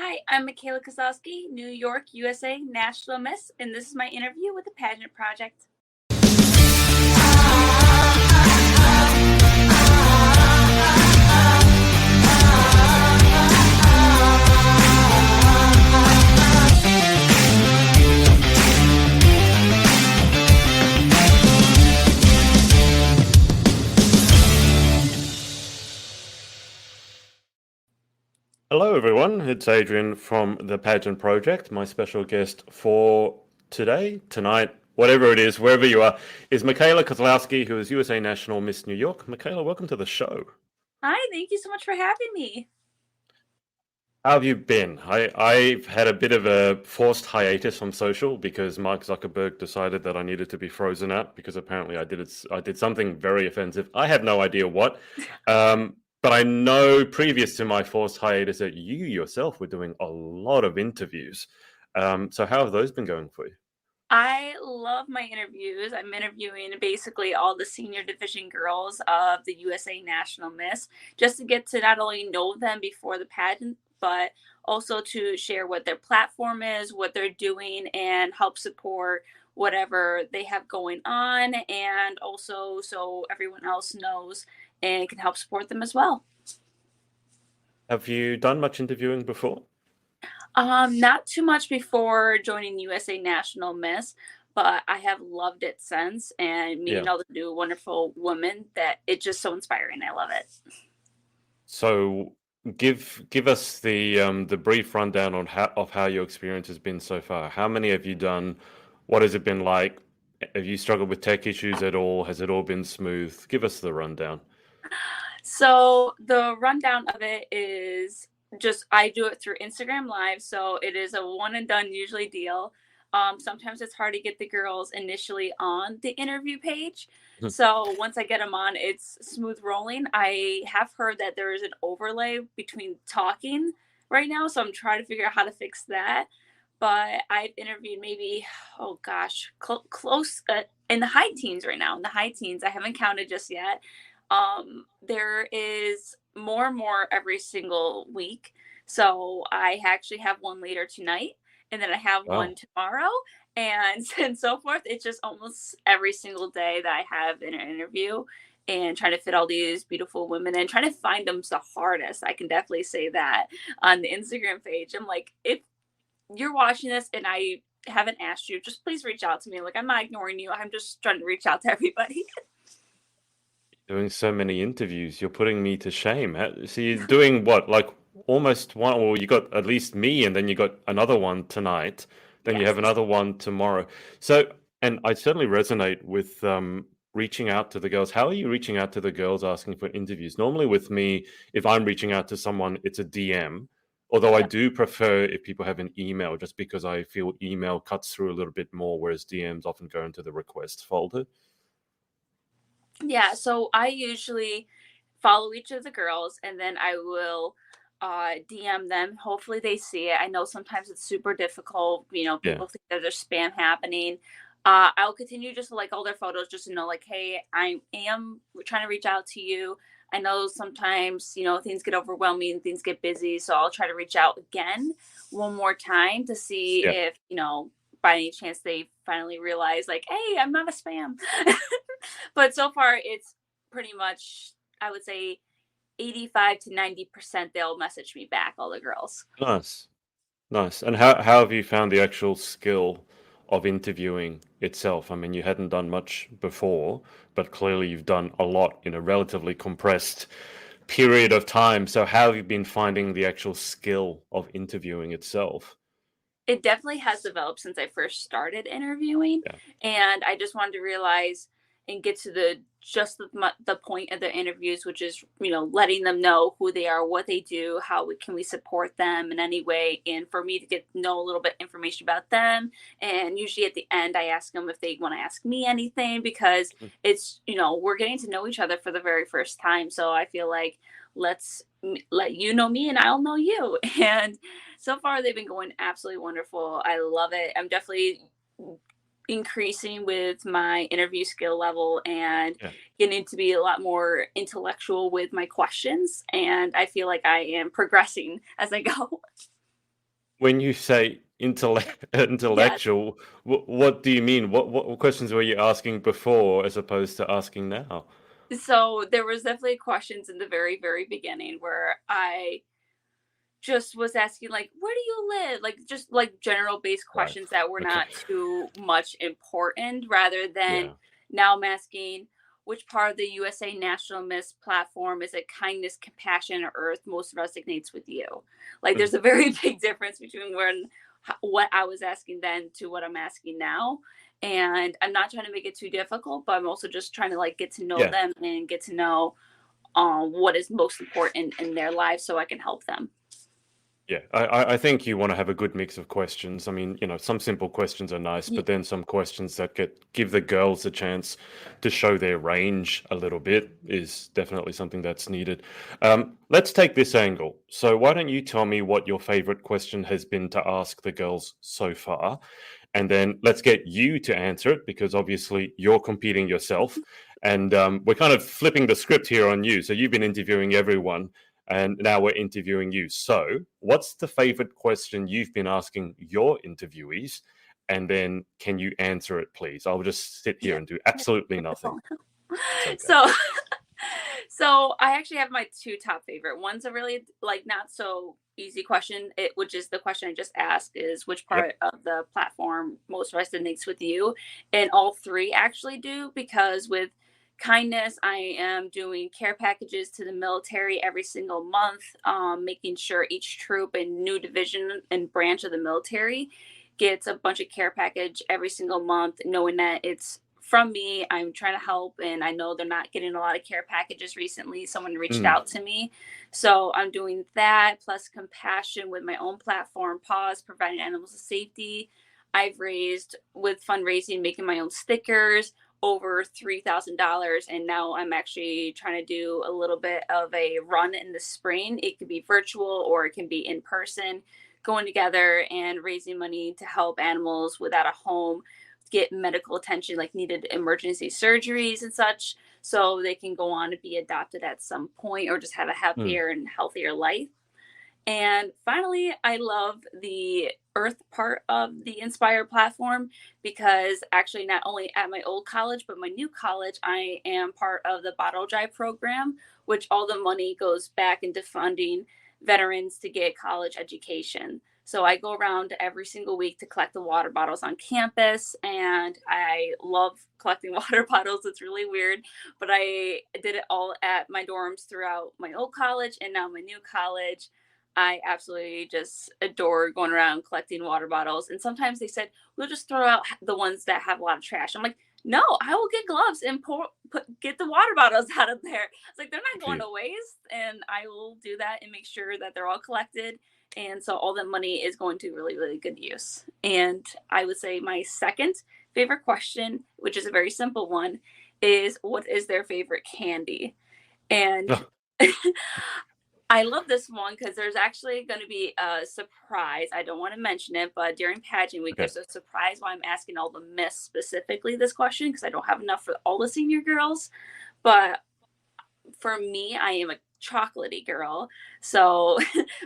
Hi, I'm Machaela Kozlowski, New York, USA National Miss, and this is my interview with the Pageant Project. Hello, everyone. It's Adrian from the Pageant Project. My special guest for today, tonight, whatever it is, wherever you are, is Machaela Kozlowski, who is USA National Miss New York. Machaela, welcome to the show. Hi, thank you so much for having me. How have you been? I've had a bit of a forced hiatus on social because Mark Zuckerberg decided that I needed to be frozen out because apparently I did something very offensive. I have no idea what. But I know previous to my forced hiatus that you yourself were doing a lot of interviews. So how have those been going for you? I love my interviews. I'm interviewing basically all the senior division girls of the USA National Miss just to get to not only know them before the pageant, but also to share what their platform is, what they're doing, and help support whatever they have going on. And also, so everyone else knows and can help support them as well. Have you done much interviewing before? Not too much before joining USA National Miss, but I have loved it since and Yeah. meeting all the new wonderful women that it's just so inspiring. I love it. So give us the brief rundown on how your experience has been so far. How many have you done? What has it been like? Have you struggled with tech issues at all? Has it all been smooth? Give us the rundown. So the rundown of it is just I do it through Instagram Live, so it is a one and done usually deal. Sometimes it's hard to get the girls initially on the interview page. So once I get them on, it's smooth rolling. I have heard that there is an overlay between talking right now, so I'm trying to figure out how to fix that. But I've interviewed maybe, oh gosh, close in the high teens right now. In the high teens, I haven't counted just yet. There is more and more every single week. So I actually have one later tonight, and then I have one Wow. tomorrow, and so forth. It's just almost every single day that I have an interview and trying to fit all these beautiful women and trying to find them's the hardest. I can definitely say that on the Instagram page. I'm like, if you're watching this and I haven't asked you, just please reach out to me. Like, I'm not ignoring you. I'm just trying to reach out to everybody. Doing so many interviews, you're putting me to shame. So you're doing what, like almost one, well, you got at least me, and then you got another one tonight, then you Yes. have another one tomorrow. So, and I certainly resonate with reaching out to the girls. How are you reaching out to the girls asking for interviews? Normally with me, if I'm reaching out to someone, it's a DM. Although I Yeah. do prefer if people have an email, just because I feel email cuts through a little bit more, whereas DMs often go into the request folder. Yeah, so I usually follow each of the girls and then I will DM them. Hopefully they see it. I know sometimes it's super difficult. Yeah. People think that there's spam happening. I'll continue just to like all their photos just to know like, hey, I am trying to reach out to you. I know sometimes, things get overwhelming, things get busy. So I'll try to reach out again one more time to see Yeah. if, by any chance they finally realize like, hey, I'm not a spam. But so far it's pretty much, I would say, 85 to 90% they'll message me back, all the girls. Nice. Nice. And how have you found the actual skill of interviewing itself? I mean, you hadn't done much before, but clearly you've done a lot in a relatively compressed period of time. So how have you been finding the actual skill of interviewing itself? It definitely has developed since I first started interviewing, Yeah. and I just wanted to realize and get to the point of the interviews, which is letting them know who they are, what they do, can we support them in any way, and for me to get know a little bit information about them. And usually at the end, I ask them if they want to ask me anything because it's we're getting to know each other for the very first time, so I feel like let's let you know me and I'll know you. And so far they've been going absolutely wonderful. I love it. I'm definitely increasing with my interview skill level and Yeah. getting to be a lot more intellectual with my questions, and I feel like I am progressing as I go. When you say Yes. intellectual, what do you mean? What questions were you asking before as opposed to asking now? So there was definitely questions in the very, very beginning where I just was asking like, where do you live, like just like general based Right. questions that were Okay. not too much important, rather than Yeah. now I'm asking which part of the USA National Miss platform is it kindness, compassion, or earth most resonates with you. Like Mm. there's a very big difference between what I was asking then to what I'm asking now. And I'm not trying to make it too difficult, but I'm also just trying to like get to know Yeah. them and get to know what is most important in their lives so I can help them. Yeah, I think you want to have a good mix of questions. I mean, some simple questions are nice, but then some questions that give the girls a chance to show their range a little bit is definitely something that's needed. Let's take this angle. So why don't you tell me what your favorite question has been to ask the girls so far? And then let's get you to answer it because obviously you're competing yourself. And we're kind of flipping the script here on you. So you've been interviewing everyone and now we're interviewing you. So, what's the favorite question you've been asking your interviewees? And then, can you answer it, please? I'll just sit here Yeah. and do absolutely nothing. It's okay. So so I actually have my two top favorite. One's a really like not so easy question, which is the question I just asked is which Yep. part of the platform most resonates with you? And all three actually do, because with kindness, I am doing care packages to the military every single month, making sure each troop and new division and branch of the military gets a bunch of care package every single month, knowing that it's from me. I'm trying to help, and I know they're not getting a lot of care packages recently. Someone reached Mm, out to me. So I'm doing that plus compassion with my own platform, Pause, providing animals a safety. I've raised with fundraising, making my own stickers, over $3,000. And now I'm actually trying to do a little bit of a run in the spring. It could be virtual or it can be in person, going together and raising money to help animals without a home get medical attention, like needed emergency surgeries and such, so they can go on to be adopted at some point or just have a mm, happier and healthier life. And finally, I love the Earth part of the Inspire platform, because actually, not only at my old college, but my new college, I am part of the bottle drive program, which all the money goes back into funding veterans to get college education. So I go around every single week to collect the water bottles on campus, and I love collecting water bottles. It's really weird, but I did it all at my dorms throughout my old college and now my new college. I absolutely just adore going around collecting water bottles. And sometimes they said, we'll just throw out the ones that have a lot of trash. I'm like, no, I will get gloves and get the water bottles out of there. It's like, they're not thank going you. to waste. And I will do that and make sure that they're all collected. And so all that money is going to really, really good use. And I would say my second favorite question, which is a very simple one, is what is their favorite candy? And I love this one because there's actually going to be a surprise. I don't want to mention it, but during pageant week, Okay. there's a surprise why I'm asking all the Miss specifically this question, because I don't have enough for all the senior girls. But for me, I am a chocolatey girl. So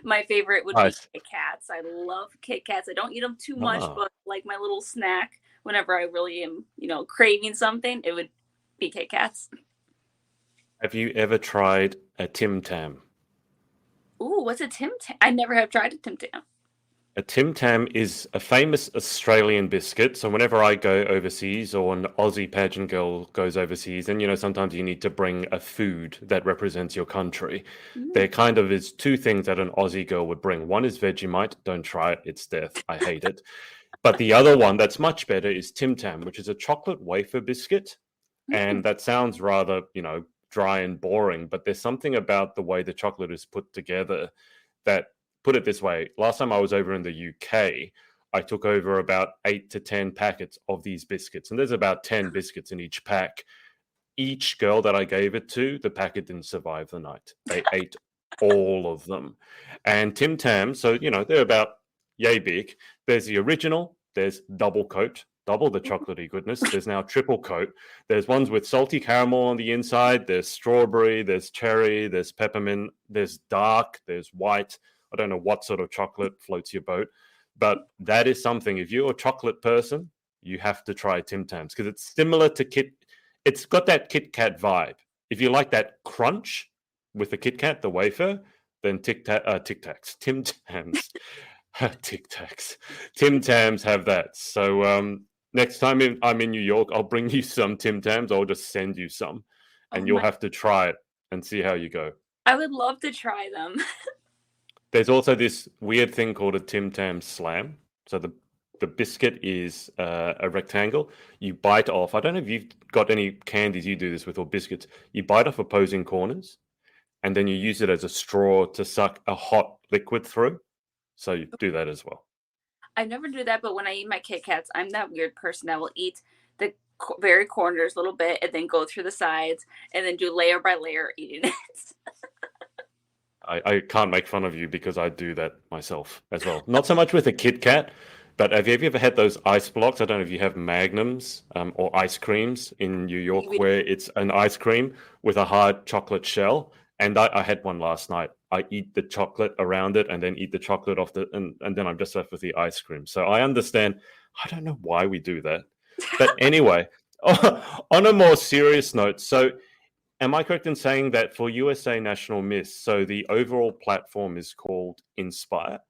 my favorite would be Nice. Kit Kats. I love Kit Kats. I don't eat them too much, Ah. but like my little snack whenever I really am, craving something, it would be Kit Kats. Have you ever tried a Tim Tam? Ooh, what's a Tim Tam? I never have tried a Tim Tam. A Tim Tam is a famous Australian biscuit. So whenever I go overseas or an Aussie pageant girl goes overseas, and sometimes you need to bring a food that represents your country. There Mm. kind of is two things that an Aussie girl would bring. One is Vegemite. Don't try it. It's death. I hate it. But the other one that's much better is Tim Tam, which is a chocolate wafer biscuit. Mm. And that sounds rather, dry and boring, but there's something about the way the chocolate is put together that, put it this way, last time I was over in the UK, I took over about 8 to 10 packets of these biscuits, and there's about 10 biscuits in each pack. Each girl that I gave it to, the packet didn't survive the night. They ate all of them. And Tim Tam, so, they're about yay big. There's the original, there's double coat, double the chocolatey goodness. There's now triple coat. There's ones with salty caramel on the inside, there's strawberry, there's cherry, there's peppermint, there's dark, there's white. I don't know what sort of chocolate floats your boat, but that is something. If you're a chocolate person, you have to try Tim Tams because it's similar to Kit. It's got that Kit Kat vibe. If you like that crunch with the Kit Kat, the wafer, then Tic Tacs, Tim Tams, Tic Tacs, Tim Tams have that. So next time I'm in New York, I'll bring you some Tim Tams. I'll just send you some, Oh and you'll my, have to try it and see how you go. I would love to try them. There's also this weird thing called a Tim Tam Slam. So the biscuit is a rectangle. You bite off. I don't know if you've got any candies you do this with or biscuits. You bite off opposing corners, and then you use it as a straw to suck a hot liquid through. So you do that as well. I never do that, but when I eat my Kit Kats, I'm that weird person that will eat the very corners a little bit and then go through the sides and then do layer by layer eating it. I can't make fun of you because I do that myself as well. Not so much with a Kit Kat, but have you ever had those ice blocks? I don't know if you have Magnums or ice creams in New York where it's an ice cream with a hard chocolate shell. And I had one last night. I eat the chocolate around it and then eat the chocolate off and then I'm just left with the ice cream. So I understand. I don't know why we do that. But anyway, on a more serious note, so am I correct in saying that for USA National Miss, so the overall platform is called Inspire?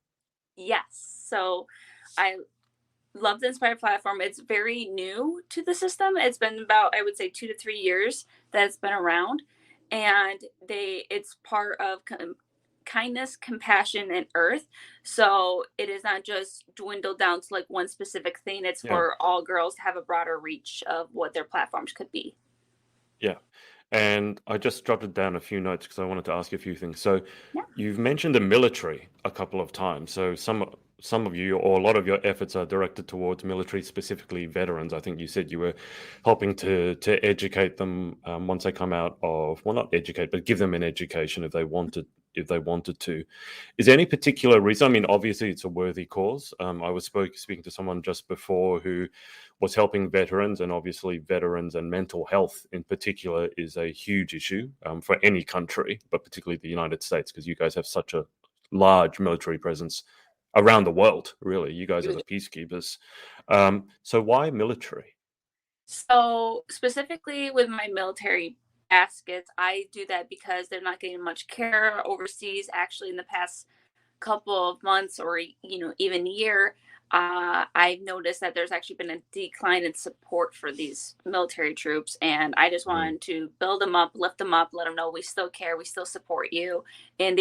Yes. So I love the Inspire platform. It's very new to the system. It's been about, I would say, 2 to 3 years that it's been around. And it's part of kindness, compassion, and earth. So it is not just dwindled down to like one specific thing. It's Yeah. for all girls to have a broader reach of what their platforms could be. Yeah. And I just jotted down a few notes because I wanted to ask you a few things. So Yeah. you've mentioned the military a couple of times. So some of you or a lot of your efforts are directed towards military, specifically veterans. I think you said you were helping to educate them once they come out of, well, not educate, but give them an education if they wanted to. Is there any particular reason? I mean, obviously it's a worthy cause. I was speaking to someone just before who was helping veterans, and obviously veterans and mental health in particular is a huge issue for any country, but particularly the United States, because you guys have such a large military presence around the world. Really, you guys are the peacekeepers. So why military? So specifically with my military baskets, I do that because they're not getting much care overseas. Actually, in the past couple of months or even year, I've noticed that there's actually been a decline in support for these military troops, and I just Mm, wanted to build them up, lift them up, let them know we still care, we still support you. And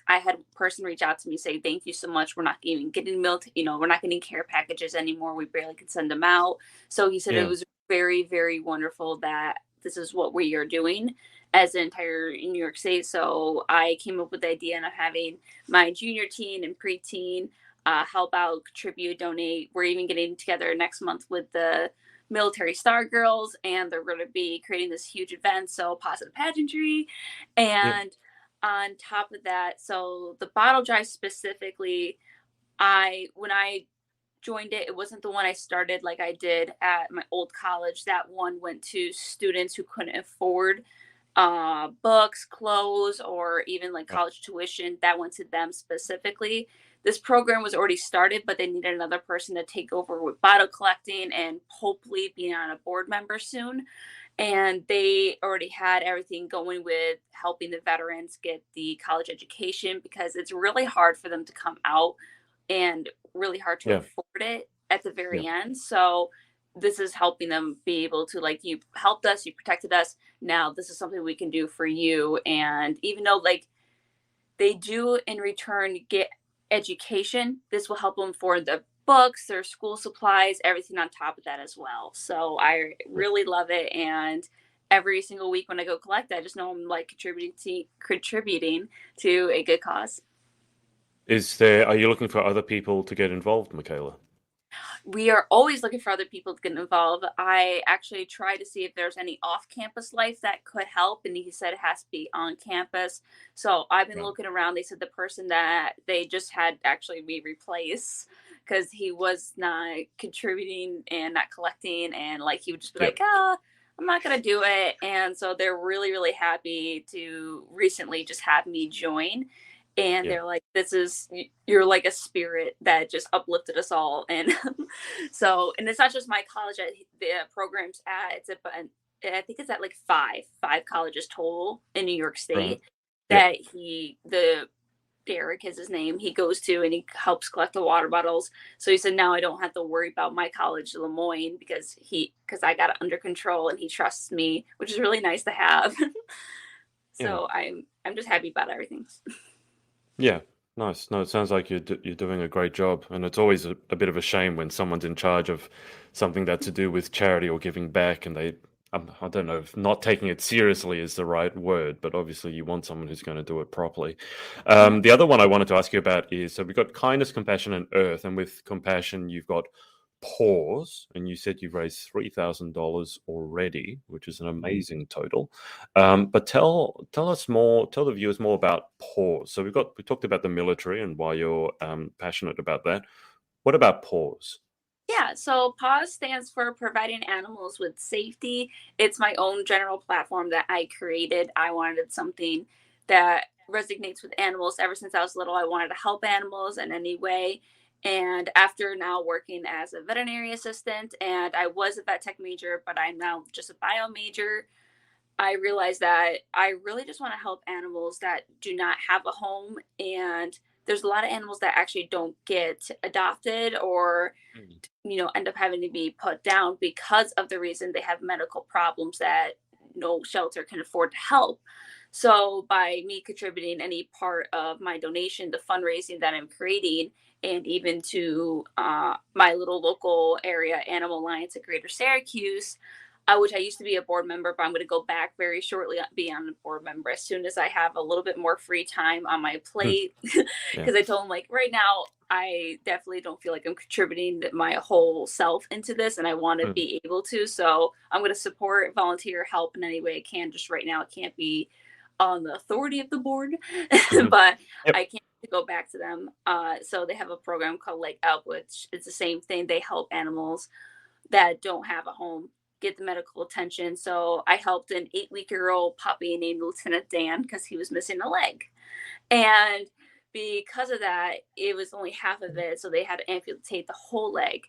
I had a person reach out to me say thank you so much. We're not even getting we're not getting care packages anymore. We barely can send them out. So he said it yeah, was very, very wonderful that this is what we are doing as an entire New York State. So I came up with the idea of having my junior teen and preteen help out, contribute, donate. We're even getting together next month with the military star girls, and they're going to be creating this huge event. So positive pageantry, yeah, and on top of that, so the bottle drive specifically, I when I joined it, it wasn't the one I started like I did at my old college. That one went to students who couldn't afford books, clothes, or even like yeah, college tuition. That went to them specifically. This program was already started, but they needed another person to take over with bottle collecting and hopefully being on a board member soon. And they already had everything going with helping the veterans get the college education because it's really hard for them to come out and really hard to yeah, afford it at the yeah, very end. So this is helping them be able to, like, you helped us, you protected us, now this is something we can do for you. And even though like they do in return get education, this will help them for the books, their school supplies, everything on top of that as well. So I yeah. really love it. And every single week when I go collect, I just know I'm like contributing to a good cause. Are you looking for other people to get involved, Michaela? We are always looking for other people to get involved. I actually try to see if there's any off campus life that could help. And he said it has to be on campus. So I've been Yeah, looking around. They said the person that they just had actually me replace because he was not contributing and not collecting. And like he would just be yeah, like, I'm not going to do it. And so they're really, really happy to recently just have me join. And Yeah. they're like, you're like a spirit that just uplifted us all. And so, and it's not just my college at the program's at, but I think it's at like five colleges total in New York Right. State Yeah. that the Derek is his name, he goes to and he helps collect the water bottles. So he said, now I don't have to worry about my college, Lemoyne, because I got it under control and he trusts me, which is really nice to have. Yeah. So I'm just happy about everything. Yeah, nice. No, it sounds like you're doing a great job, and it's always a bit of a shame when someone's in charge of something that's to do with charity or giving back, and I don't know if not taking it seriously is the right word, but obviously you want someone who's going to do it properly. Yeah. The other one I wanted to ask you about is so we've got kindness, compassion, and earth, and with compassion you've got pause, and you said you've raised $3,000 already, which is an amazing total. But tell us more, tell the viewers more about pause. So we talked about the military and why you're passionate about that. What about pause? Yeah, so PAWS stands for Providing Animals with Safety. It's my own general platform that I created. I wanted something that resonates with animals. Ever since I was little, I wanted to help animals in any way. And after now working as a veterinary assistant, and I was a vet tech major, but I'm now just a bio major, I realized that I really just want to help animals that do not have a home. And there's a lot of animals that actually don't get adopted or Mm. end up having to be put down because of the reason they have medical problems that no shelter can afford to help. So by me contributing any part of my donation, the fundraising that I'm creating, and even to my little local area animal alliance at Greater Syracuse, which I used to be a board member, but I'm going to go back very shortly, be on a board member as soon as I have a little bit more free time on my plate. Yeah. Because I told him, like, right now, I definitely don't feel like I'm contributing my whole self into this, and I want to Mm. be able to. So I'm going to support, volunteer, help in any way I can. Just right now, it can't be on the authority of the board, Mhm. but Yep. I can't go back to them. So they have a program called Like Up, which is the same thing. They help animals that don't have a home get the medical attention. So I helped an 8-week-old puppy named Lieutenant Dan because he was missing a leg. And because of that, it was only half of it. So they had to amputate the whole leg.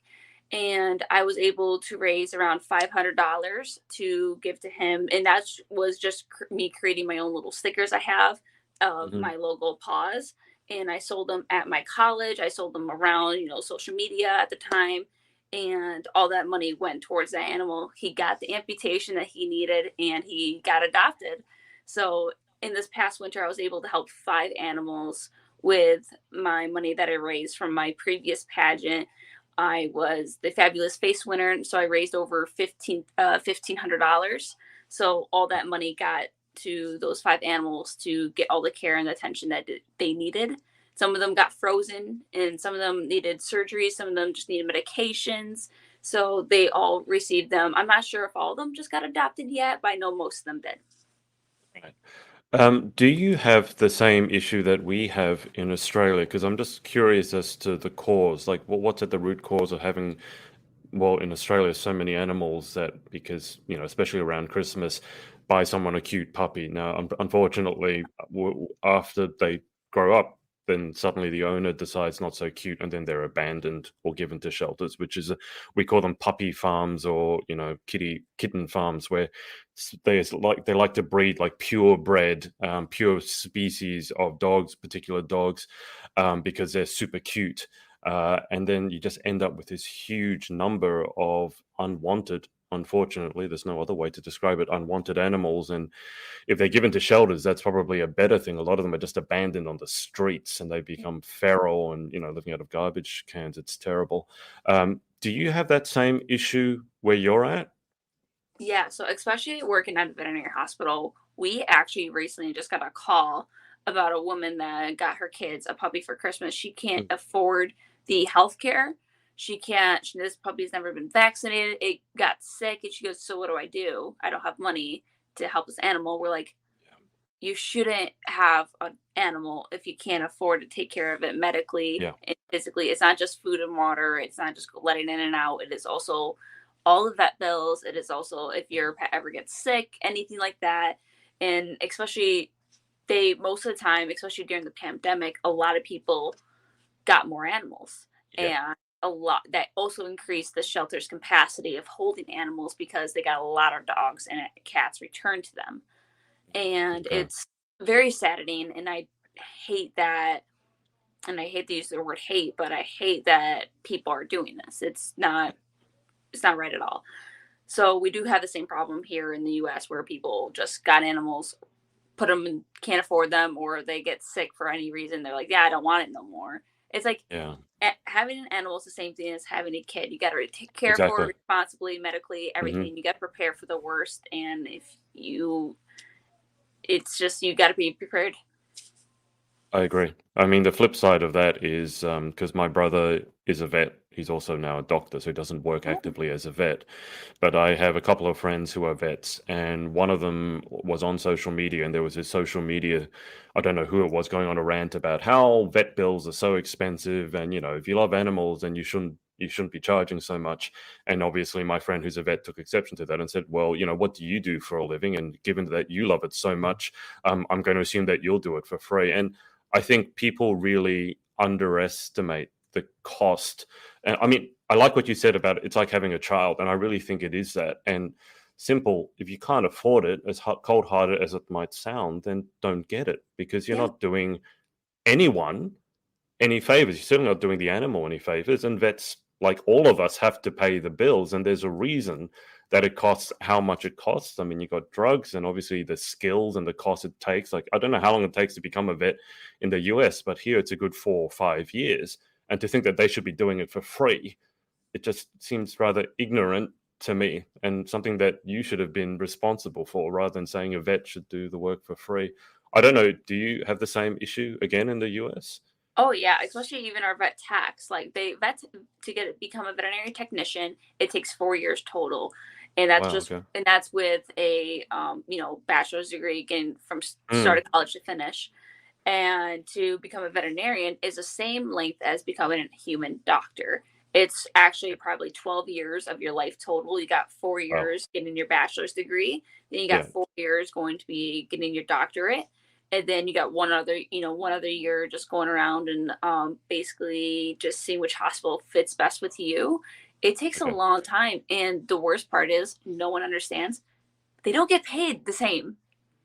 And I was able to raise around $500 to give to him. And that was just me creating my own little stickers I have of Mhm. my logo paws. And I sold them at my college. I sold them around, social media at the time. And all that money went towards that animal. He got the amputation that he needed and he got adopted. So in this past winter, I was able to help 5 animals with my money that I raised from my previous pageant. I was the fabulous face winner, so I raised over $1,500. So all that money got to those 5 animals to get all the care and attention that they needed. Some of them got frozen, and some of them needed surgery. Some of them just needed medications. So they all received them. I'm not sure if all of them just got adopted yet, but I know most of them did. Right. Do you have the same issue that we have in Australia? Because I'm just curious as to the cause. Like, what's at the root cause of having, well, in Australia, so many animals that because, especially around Christmas, buy someone a cute puppy. Now, unfortunately, after they grow up, then suddenly the owner decides not so cute, and then they're abandoned or given to shelters, which is we call them puppy farms or kitten farms, where they like to breed like purebred, pure species of dogs, particular dogs, because they're super cute. And then you just end up with this huge number of unwanted, unfortunately, there's no other way to describe it, unwanted animals. And if they're given to shelters, that's probably a better thing. A lot of them are just abandoned on the streets and they become feral and, living out of garbage cans. It's terrible. Do you have that same issue where you're at? Yeah, so especially working at a veterinary hospital, we actually recently just got a call about a woman that got her kids a puppy for Christmas. She can't Mm. afford the health care. This puppy's never been vaccinated. It got sick. And she goes, so what do I do? I don't have money to help this animal. We're like, you shouldn't have an animal if you can't afford to take care of it medically Yeah. and physically. It's not just food and water. It's not just letting in and out. It is also all the vet bills. It is also if your pet ever gets sick, anything like that. And especially they most of the time, especially during the pandemic, a lot of people got more animals, Yeah. and a lot that also increased the shelter's capacity of holding animals because they got a lot of dogs and cats returned to them. And Okay. it's very saddening, and I hate that, and I hate to use the word hate, but I hate that people are doing this. It's not right at all. So we do have the same problem here in the US where people just got animals, put them in, can't afford them, or they get sick for any reason. They're like, yeah, I don't want it no more. It's like Yeah. having an animal is the same thing as having a kid. You got to take care for Exactly. it responsibly, medically, Hmm. everything. You got to prepare for the worst. And if you, it's just, you got to be prepared. I agree. I mean, the flip side of that is because my brother is a vet. He's also now a doctor, so he doesn't work Oh, actively as a vet. But I have a couple of friends who are vets, and one of them was on social media, and there was this social media, I don't know who it was, going on a rant about how vet bills are so expensive, and if you love animals, then you shouldn't be charging so much. And obviously, my friend who's a vet took exception to that and said, "Well, what do you do for a living? And given that you love it so much, I'm going to assume that you'll do it for free." And I think people really underestimate the cost. And I mean, I like what you said about it's like having a child, and I really think it is that. And simple, if you can't afford it, as cold hearted as it might sound, then don't get it because you're yeah, not doing anyone any favors. You're certainly not doing the animal any favors. And vets, like all of us, have to pay the bills. And there's a reason that it costs how much it costs. I mean, you got drugs and obviously the skills and the cost it takes. Like, I don't know how long it takes to become a vet in the US, but here it's a good 4 or 5 years. And to think that they should be doing it for free, it just seems rather ignorant to me and something that you should have been responsible for rather than saying a vet should do the work for free. I don't know. Do you have the same issue again in the US? oh yeah, especially even our vet techs. Like they vet to get become a veterinary technician, it takes 4 years total, and that's Wow. just Okay. and that's with a bachelor's degree, again from start Mm. of college to finish. And to become a veterinarian is the same length as becoming a human doctor. It's actually probably 12 years of your life total. You got four Wow. years getting your bachelor's degree, then you got Yeah. 4 years going to be getting your doctorate, and then you got one other year just going around and basically just seeing which hospital fits best with you. It takes a Okay. long time, and the worst part is no one understands. They don't get paid the same.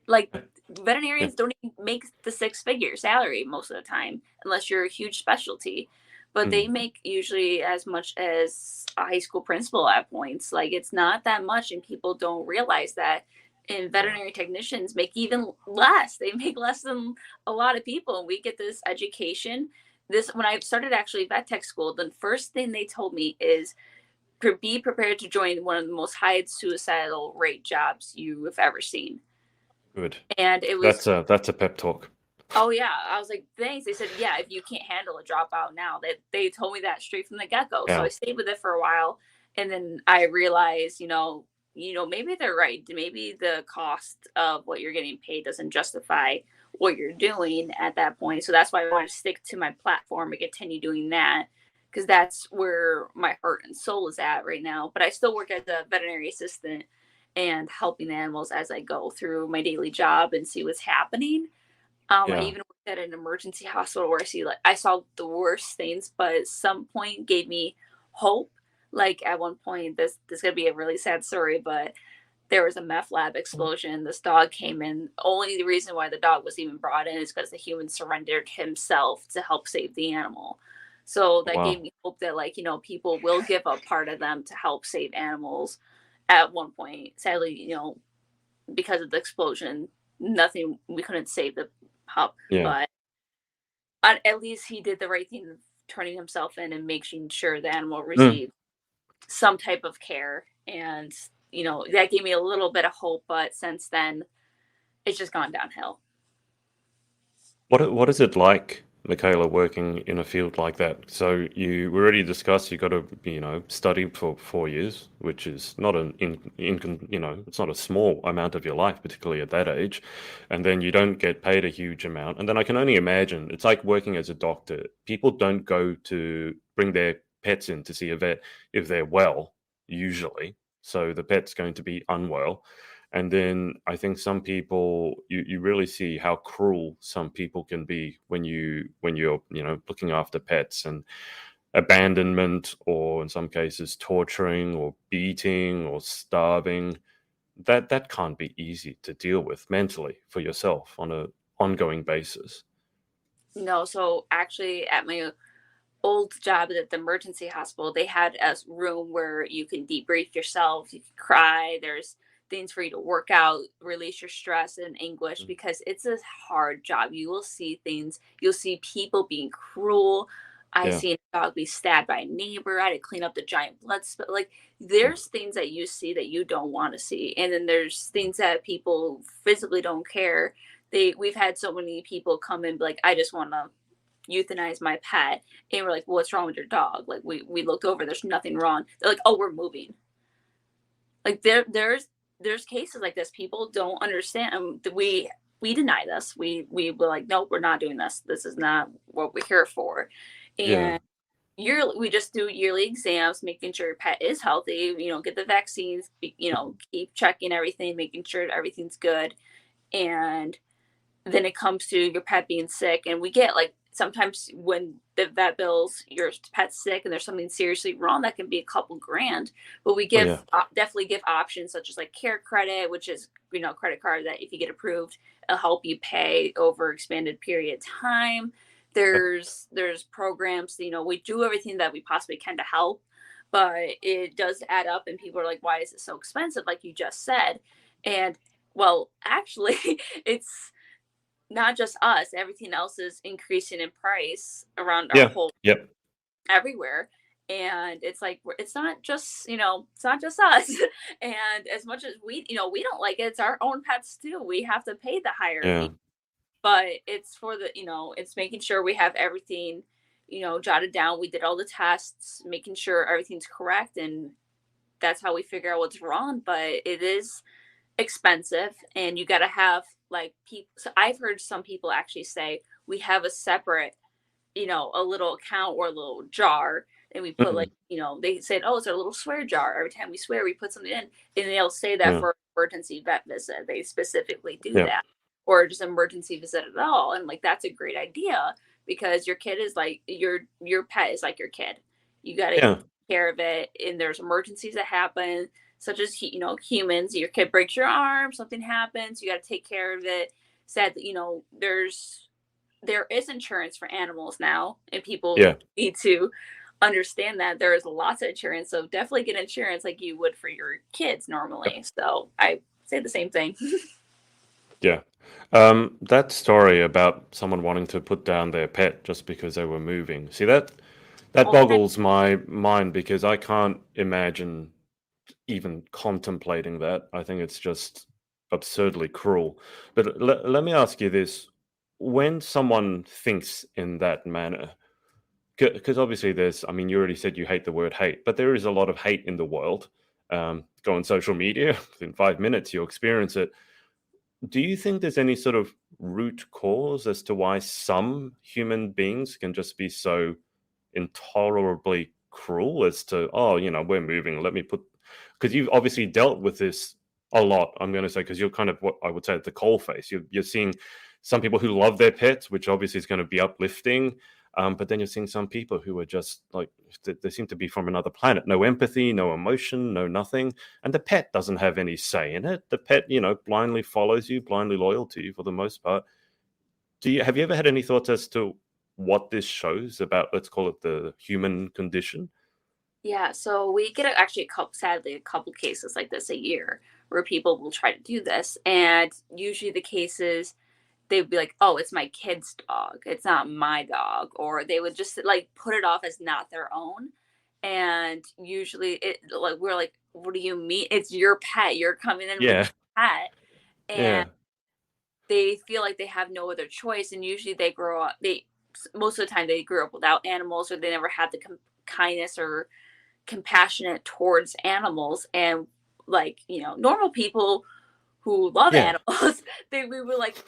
Like Yeah. veterinarians don't even make the six-figure salary most of the time unless you're a huge specialty, but they Mm. make usually as much as a high school principal at points. Like it's not that much, and people don't realize that. And Yeah. veterinary technicians make even less. They make less than a lot of people, and we get this education. This when I started actually vet tech school, the first thing they told me is be prepared to join one of the most high suicidal rate jobs you have ever seen. Good. And it was, That's a pep talk. oh yeah, I was like, thanks. They said, yeah, if you can't handle a dropout now, they told me that straight from the get go. So Yeah. I stayed with it for a while, and then I realized, maybe they're right. Maybe the cost of what you're getting paid doesn't justify what you're doing at that point. So that's why I want to stick to my platform and continue doing that because that's where my heart and soul is at right now. But I still work as a veterinary assistant and helping animals as I go through my daily job and see what's happening. I Yeah. even worked at an emergency hospital where I saw the worst things, but at some point gave me hope. Like at one point, this is gonna be a really sad story, but there was a meth lab explosion. This dog came in. Only the reason why the dog was even brought in is because the human surrendered himself to help save the animal. So that gave Wow. me hope that people will give up part of them to help save animals. At one point, sadly, because of the explosion, nothing we couldn't save the pup, Yeah. but at least he did the right thing of turning himself in and making sure the animal Mm. received some type of care. And that gave me a little bit of hope, but since then it's just gone downhill. What is it like, Michaela, working in a field like that? So we already discussed you got to study for 4 years, which is not it's not a small amount of your life, particularly at that age, and then you don't get paid a huge amount. And then I can only imagine it's like working as a doctor. People don't go to bring their pets in to see a vet if they're well, usually. So the pet's going to be unwell. And then I think some people, you really see how cruel some people can be when you're looking after pets, and abandonment, or in some cases torturing or beating or starving. That can't be easy to deal with mentally for yourself on a ongoing basis. No, so actually at my old job at the emergency hospital, they had a room where you can debrief yourself, you can cry, there's things for you to work out, release your stress and anguish, Mm. because it's a hard job. You will see things, you'll see people being cruel. I Yeah. seen a dog be stabbed by a neighbor. I had to clean up the giant blood spill. Like, Mm. there's things that you see that you don't want to see. And then there's things that people physically don't care. We've had so many people come and be like, I just want to euthanize my pet. And we're like, well, what's wrong with your dog? Like, we looked over, there's nothing wrong. They're like, oh, we're moving. Like, there's cases like this. People don't understand. We deny this. We were like, nope, we're not doing this. This is not what we're here for. Yeah. And yearly, we just do yearly exams, making sure your pet is healthy, get the vaccines, keep checking everything, making sure everything's good. And then it comes to your pet being sick, and we get, like, sometimes when the vet bills your pet's sick and there's something seriously wrong, that can be a couple grand. But we Oh yeah. definitely give options such as like care credit, which is credit card that if you get approved, it'll help you pay over expanded period of time. Yep. There's programs, we do everything that we possibly can to help, but it does add up, and people are like, why is it so expensive, like you just said? And, well, actually, it's not just us, everything else is increasing in price around our Yeah. whole Yep. everywhere. And it's like, it's not just us. And as much as we don't like it, it's our own pets too. We have to pay the higher Yeah. fee, but it's for it's making sure we have everything, jotted down. We did all the tests, making sure everything's correct, and that's how we figure out what's wrong. But it is expensive, and you got to have, like, people. So I've heard some people actually say we have a separate, a little account or a little jar, and we put, like, Mm. they said, oh, it's our little swear jar. Every time we swear, we put something in, and they'll say that Yeah. for emergency vet visit. They specifically do Yeah. that, or just emergency visit at all. And, like, that's a great idea, because your kid is like your pet is like your kid. You got to take Yeah. care of it, and there's emergencies that happen, such as humans. Your kid breaks your arm, something happens, you got to take care of it. Said that there is insurance for animals now, and people Yeah. need to understand that there is lots of insurance. So definitely get insurance like you would for your kids Yep. normally. So I say the same thing. Yeah. That story about someone wanting to put down their pet just because they were moving. See, that All the time. boggles my mind, because I can't imagine even contemplating that. I think it's just absurdly cruel. But let me ask you this. When someone thinks in that manner, because obviously there's, I mean, you already said you hate the word hate, but there is a lot of hate in the world. Go on social media, in 5 minutes, you'll experience it. Do you think there's any sort of root cause as to why some human beings can just be so intolerably cruel as to, oh, we're moving, let me put, because you've obviously dealt with this a lot, I'm going to say, because you're kind of what I would say at the coal face. You're seeing some people who love their pets, which obviously is going to be uplifting. But then you're seeing some people who are just like, they seem to be from another planet. No empathy, no emotion, no nothing. And the pet doesn't have any say in it. The pet, blindly follows you, blindly loyal to you for the most part. Have you ever had any thoughts as to what this shows about, let's call it, the human condition? Yeah, so we get actually sadly a couple cases like this a year, where people will try to do this, and usually the cases, they'd be like, "Oh, it's my kid's dog. It's not my dog," or they would just, like, put it off as not their own. And usually, we're like, "What do you mean? It's your pet. You're coming in with Yeah, your pet," and yeah, they feel like they have no other choice. And usually, they grow up. They Most of the time they grew up without animals, or they never had the kindness or compassionate towards animals. And, like, normal people who love yeah, animals, we were like,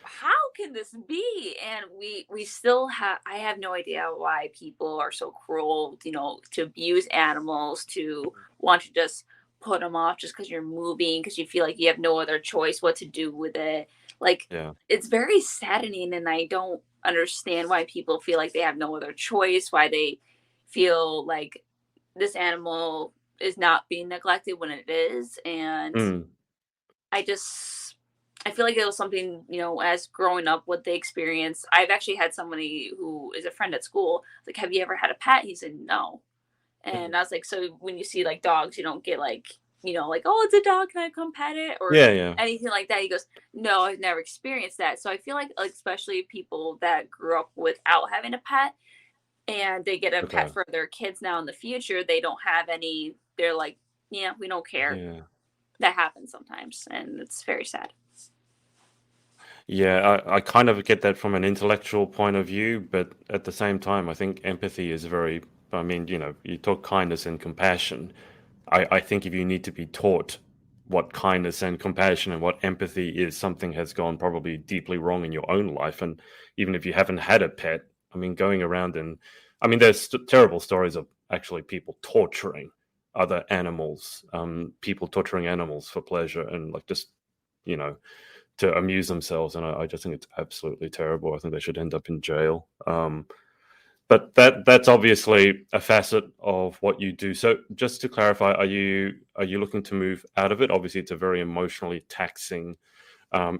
how can this be? And we still have, I have no idea why people are so cruel, to abuse animals, to want to just put them off just because you're moving, because you feel like you have no other choice what to do with it. Like, Yeah. it's very saddening, and I don't understand why people feel like they have no other choice, why they feel like this animal is not being neglected when it is. And Mm. I just I feel like it was something, as growing up with the experience. I've actually had somebody who is a friend at school, like, have you ever had a pet? He said no. Mm. And I was like, so when you see like dogs, you don't get like, like, oh, it's a dog, can I come pet it? Or Yeah, yeah. anything like that. He goes, no, I've never experienced that. So I feel like especially people that grew up without having a pet and they get a pet Okay. for their kids now in the future, they don't have any, they're like, yeah, we don't care. Yeah. That happens sometimes, and it's very sad. Yeah, I kind of get that from an intellectual point of view, but at the same time, I think empathy is very, I mean, you talk kindness and compassion. I think if you need to be taught what kindness and compassion and what empathy is, something has gone probably deeply wrong in your own life. And even if you haven't had a pet, I mean, going around and, I mean, there's terrible stories of actually people torturing other animals, people torturing animals for pleasure and like just, you know, to amuse themselves. And I just think it's absolutely terrible. I think they should end up in jail. But that's obviously a facet of what you do. So just to clarify, are you looking to move out of it? Obviously, it's a very emotionally taxing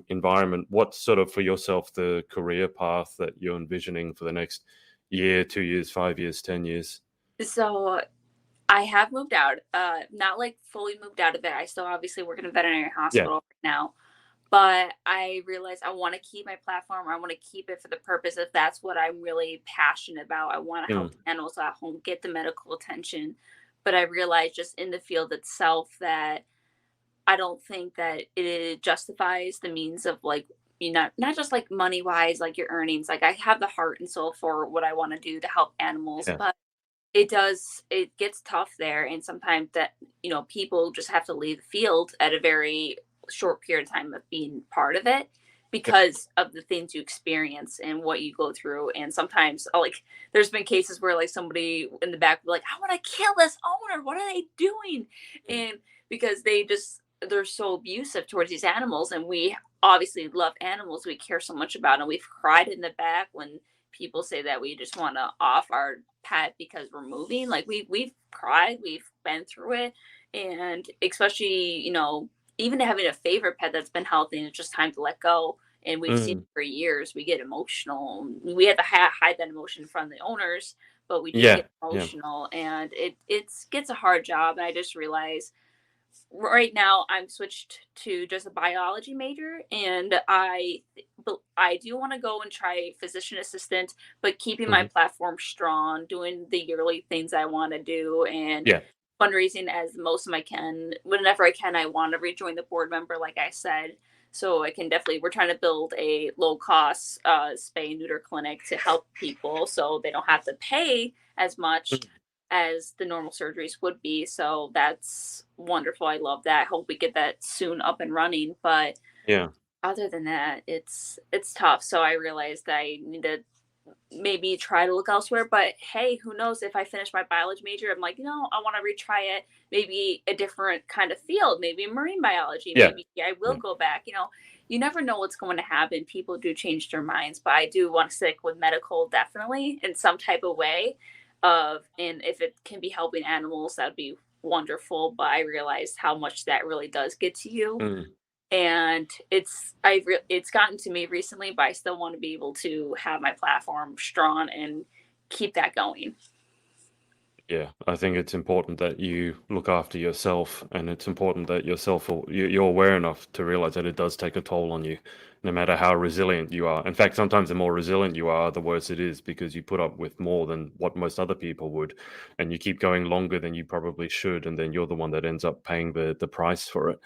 environment. What's sort of for yourself the career path that you're envisioning for the next year, 2 years, 5 years, 10 years? So I have moved out, not like fully moved out of it. I still obviously work in a veterinary Yeah. hospital right now. But I realized I want to keep my platform. I want to keep it for the purpose of that's what I'm really passionate about. I want to Mm, help animals at home get the medical attention. But I realized just in the field itself that I don't think that it justifies the means of like, not just like money wise, like your earnings. Like, I have the heart and soul for what I want to do to help animals, yeah. but it gets tough there. And sometimes that, people just have to leave the field at a very short period of time of being part of it Yeah. because of the things you experience and what you go through. And sometimes, like, there's been cases where like somebody in the back would be like, I want to kill this owner, what are they doing? Mm, And because they're so abusive towards these animals, and we obviously love animals, we care so much about them. We've cried in the back when people say that we just want to off our pet because we're moving. Like, we've cried, we've been through it. And especially, even having a favorite pet that's been healthy and it's just time to let go, and we've seen mm, it for years, we get emotional. We had to hide that emotion from the owners, but we do yeah. get Yeah. emotional, and it gets a hard job. And I just realized right now I'm switched to just a biology major, and I do want to go and try physician assistant, but keeping my Hmm. platform strong, doing the yearly things I want to do, and Yeah. fundraising as most of I can. Whenever I can, I want to rejoin the board member, like I said. So I can definitely, we're trying to build a low cost spay and neuter clinic to help people so they don't have to pay as much Mm, as the normal surgeries would be. So that's wonderful. I love that. I hope we get that soon up and running. But yeah. other than that, it's tough. So I realized that I need to maybe try to look elsewhere. But hey, who knows, if I finish my biology major, I'm like, I want to retry it, maybe a different kind of field, maybe marine biology, Yeah. maybe I will Yeah. go back. You never know what's going to happen. People do change their minds, but I do want to stick with medical definitely in some type of way. And if it can be helping animals, that'd be wonderful. But I realized how much that really does get to you, Mm. and it's gotten to me recently, but I still want to be able to have my platform strong and keep that going. Yeah, I think it's important that you look after yourself, and it's important that you're aware enough to realize that it does take a toll on you, no matter how resilient you are. In fact, sometimes the more resilient you are, the worse it is because you put up with more than what most other people would, and you keep going longer than you probably should, and then you're the one that ends up paying the price for it.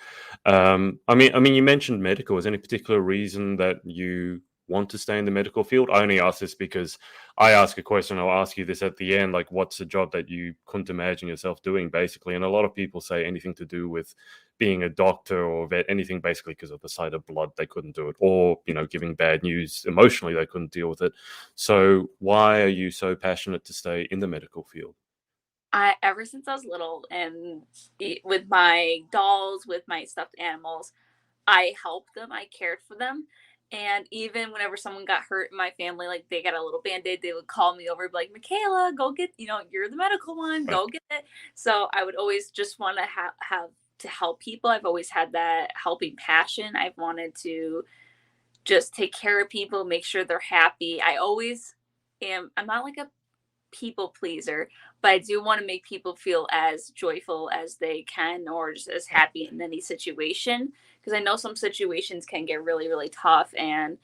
I mean, you mentioned medical. Is there any particular reason that you want to stay in the medical field? I only ask this because I ask a question, I'll ask you this at the end, like what's a job that you couldn't imagine yourself doing, basically? And a lot of people say anything to do with being a doctor or vet, anything basically because of the sight of blood, they couldn't do it, or giving bad news emotionally, they couldn't deal with it. So why are you so passionate to stay in the medical field? I ever since I was little and with my dolls, with my stuffed animals, I helped them, I cared for them. And even whenever someone got hurt in my family, like they got a little band-aid, they would call me over, be like, Michaela, go get, you're the medical one, Right. go get it. So I would always just want to have to help people. I've always had that helping passion. I've wanted to just take care of people, make sure they're happy. I always I'm not like a people pleaser, but I do want to make people feel as joyful as they can or just as Right. happy in any situation. Because I know some situations can get really, really tough. And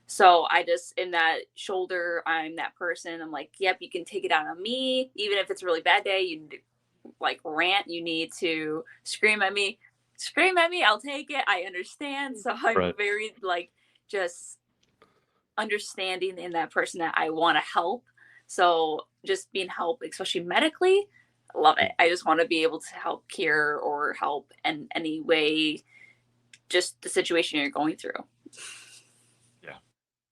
so I just, in that shoulder, I'm that person. I'm like, yep, you can take it out on me. Even if it's a really bad day, you like rant, you need to scream at me. Scream at me, I'll take it. I understand. So I'm Right. very like just understanding in that person that I want to help. So just being help, especially medically, I love it. Mm. I just want to be able to help cure or help in any way, just the situation you're going through. Yeah.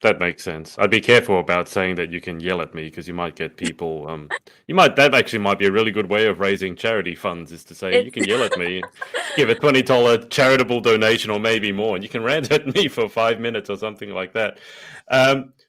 That makes sense. I'd be careful about saying that you can yell at me because you might get people. You might that actually might be a really good way of raising charity funds is to say you It's can yell at me, give a $20 charitable donation or maybe more, and you can rant at me for 5 minutes or something like that.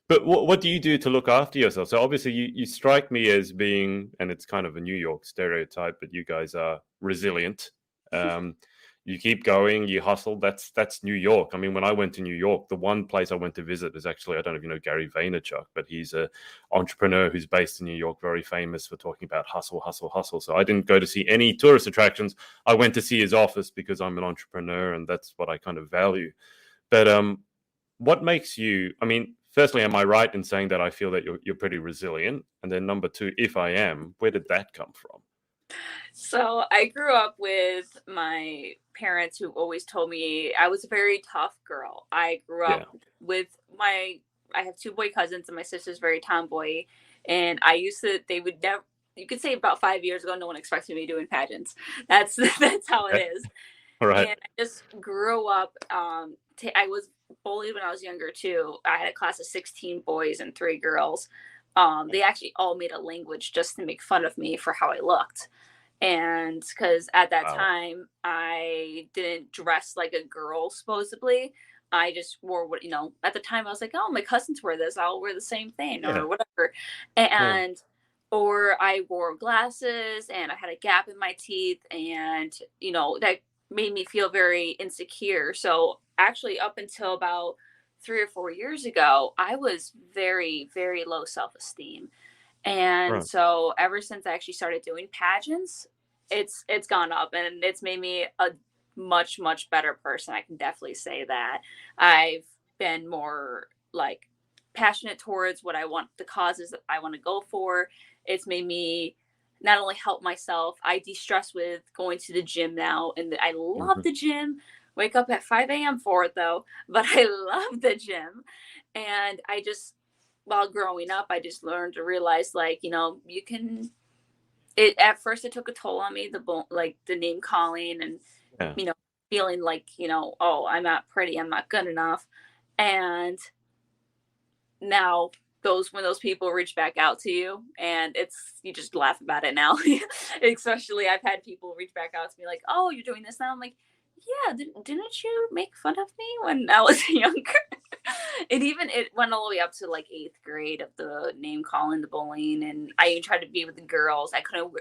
But what do you do to look after yourself? So obviously you strike me as being, and it's kind of a New York stereotype, but you guys are resilient. Um, you keep going, you hustle. That's New York. I mean, when I went to New York, the one place I went to visit is actually, I don't know if you know Gary Vaynerchuk, but he's a entrepreneur who's based in New York, very famous for talking about hustle, hustle, hustle. So I didn't go to see any tourist attractions. I went to see his office because I'm an entrepreneur and that's what I kind of value. But what makes you? I mean, firstly, am I right in saying that I feel that you're pretty resilient? And then number two, if I am, where did that come from? so I grew up with my parents who always told me I was a very tough girl. I grew Yeah. up with I have two boy cousins and my sister's very tomboy. And I used to, they would never, you could say about 5 years ago, no one expected me doing pageants. That's, that's how it Okay. is. All right. And I just grew up. I was bullied when I was younger too. I had a class of 16 boys and 3 girls. They actually all made a language just to make fun of me for how I looked. And because at that Wow. time I didn't dress like a girl, supposedly. I just wore what, at the time I was like, oh, my cousins wear this, I'll wear the same thing Yeah. or whatever. Yeah. And, or I wore glasses and I had a gap in my teeth, and, that made me feel very insecure. So actually, up until about 3 or 4 years ago, I was very, very low self esteem. And Right. so ever since I actually started doing pageants, it's gone up and it's made me a much, much better person. I can definitely say that. I've been more like passionate towards what I want, the causes that I want to go for. It's made me not only help myself, I de-stress with going to the gym now, and I love Mhm. the gym. Wake up at 5 a.m. for it though, but I love the gym. And I just, while growing up, I just learned to realize, like, you can. It at first it took a toll on me, like the name calling and Yeah. you know feeling like oh, I'm not pretty, I'm not good enough, and now when those people reach back out to you, and it's you just laugh about it now. Especially I've had people reach back out to me like, oh, you're doing this now. I'm like, yeah, didn't you make fun of me when I was younger? It went all the way up to like 8th grade of the name calling, the bullying, and I even tried to be with the girls. I couldn't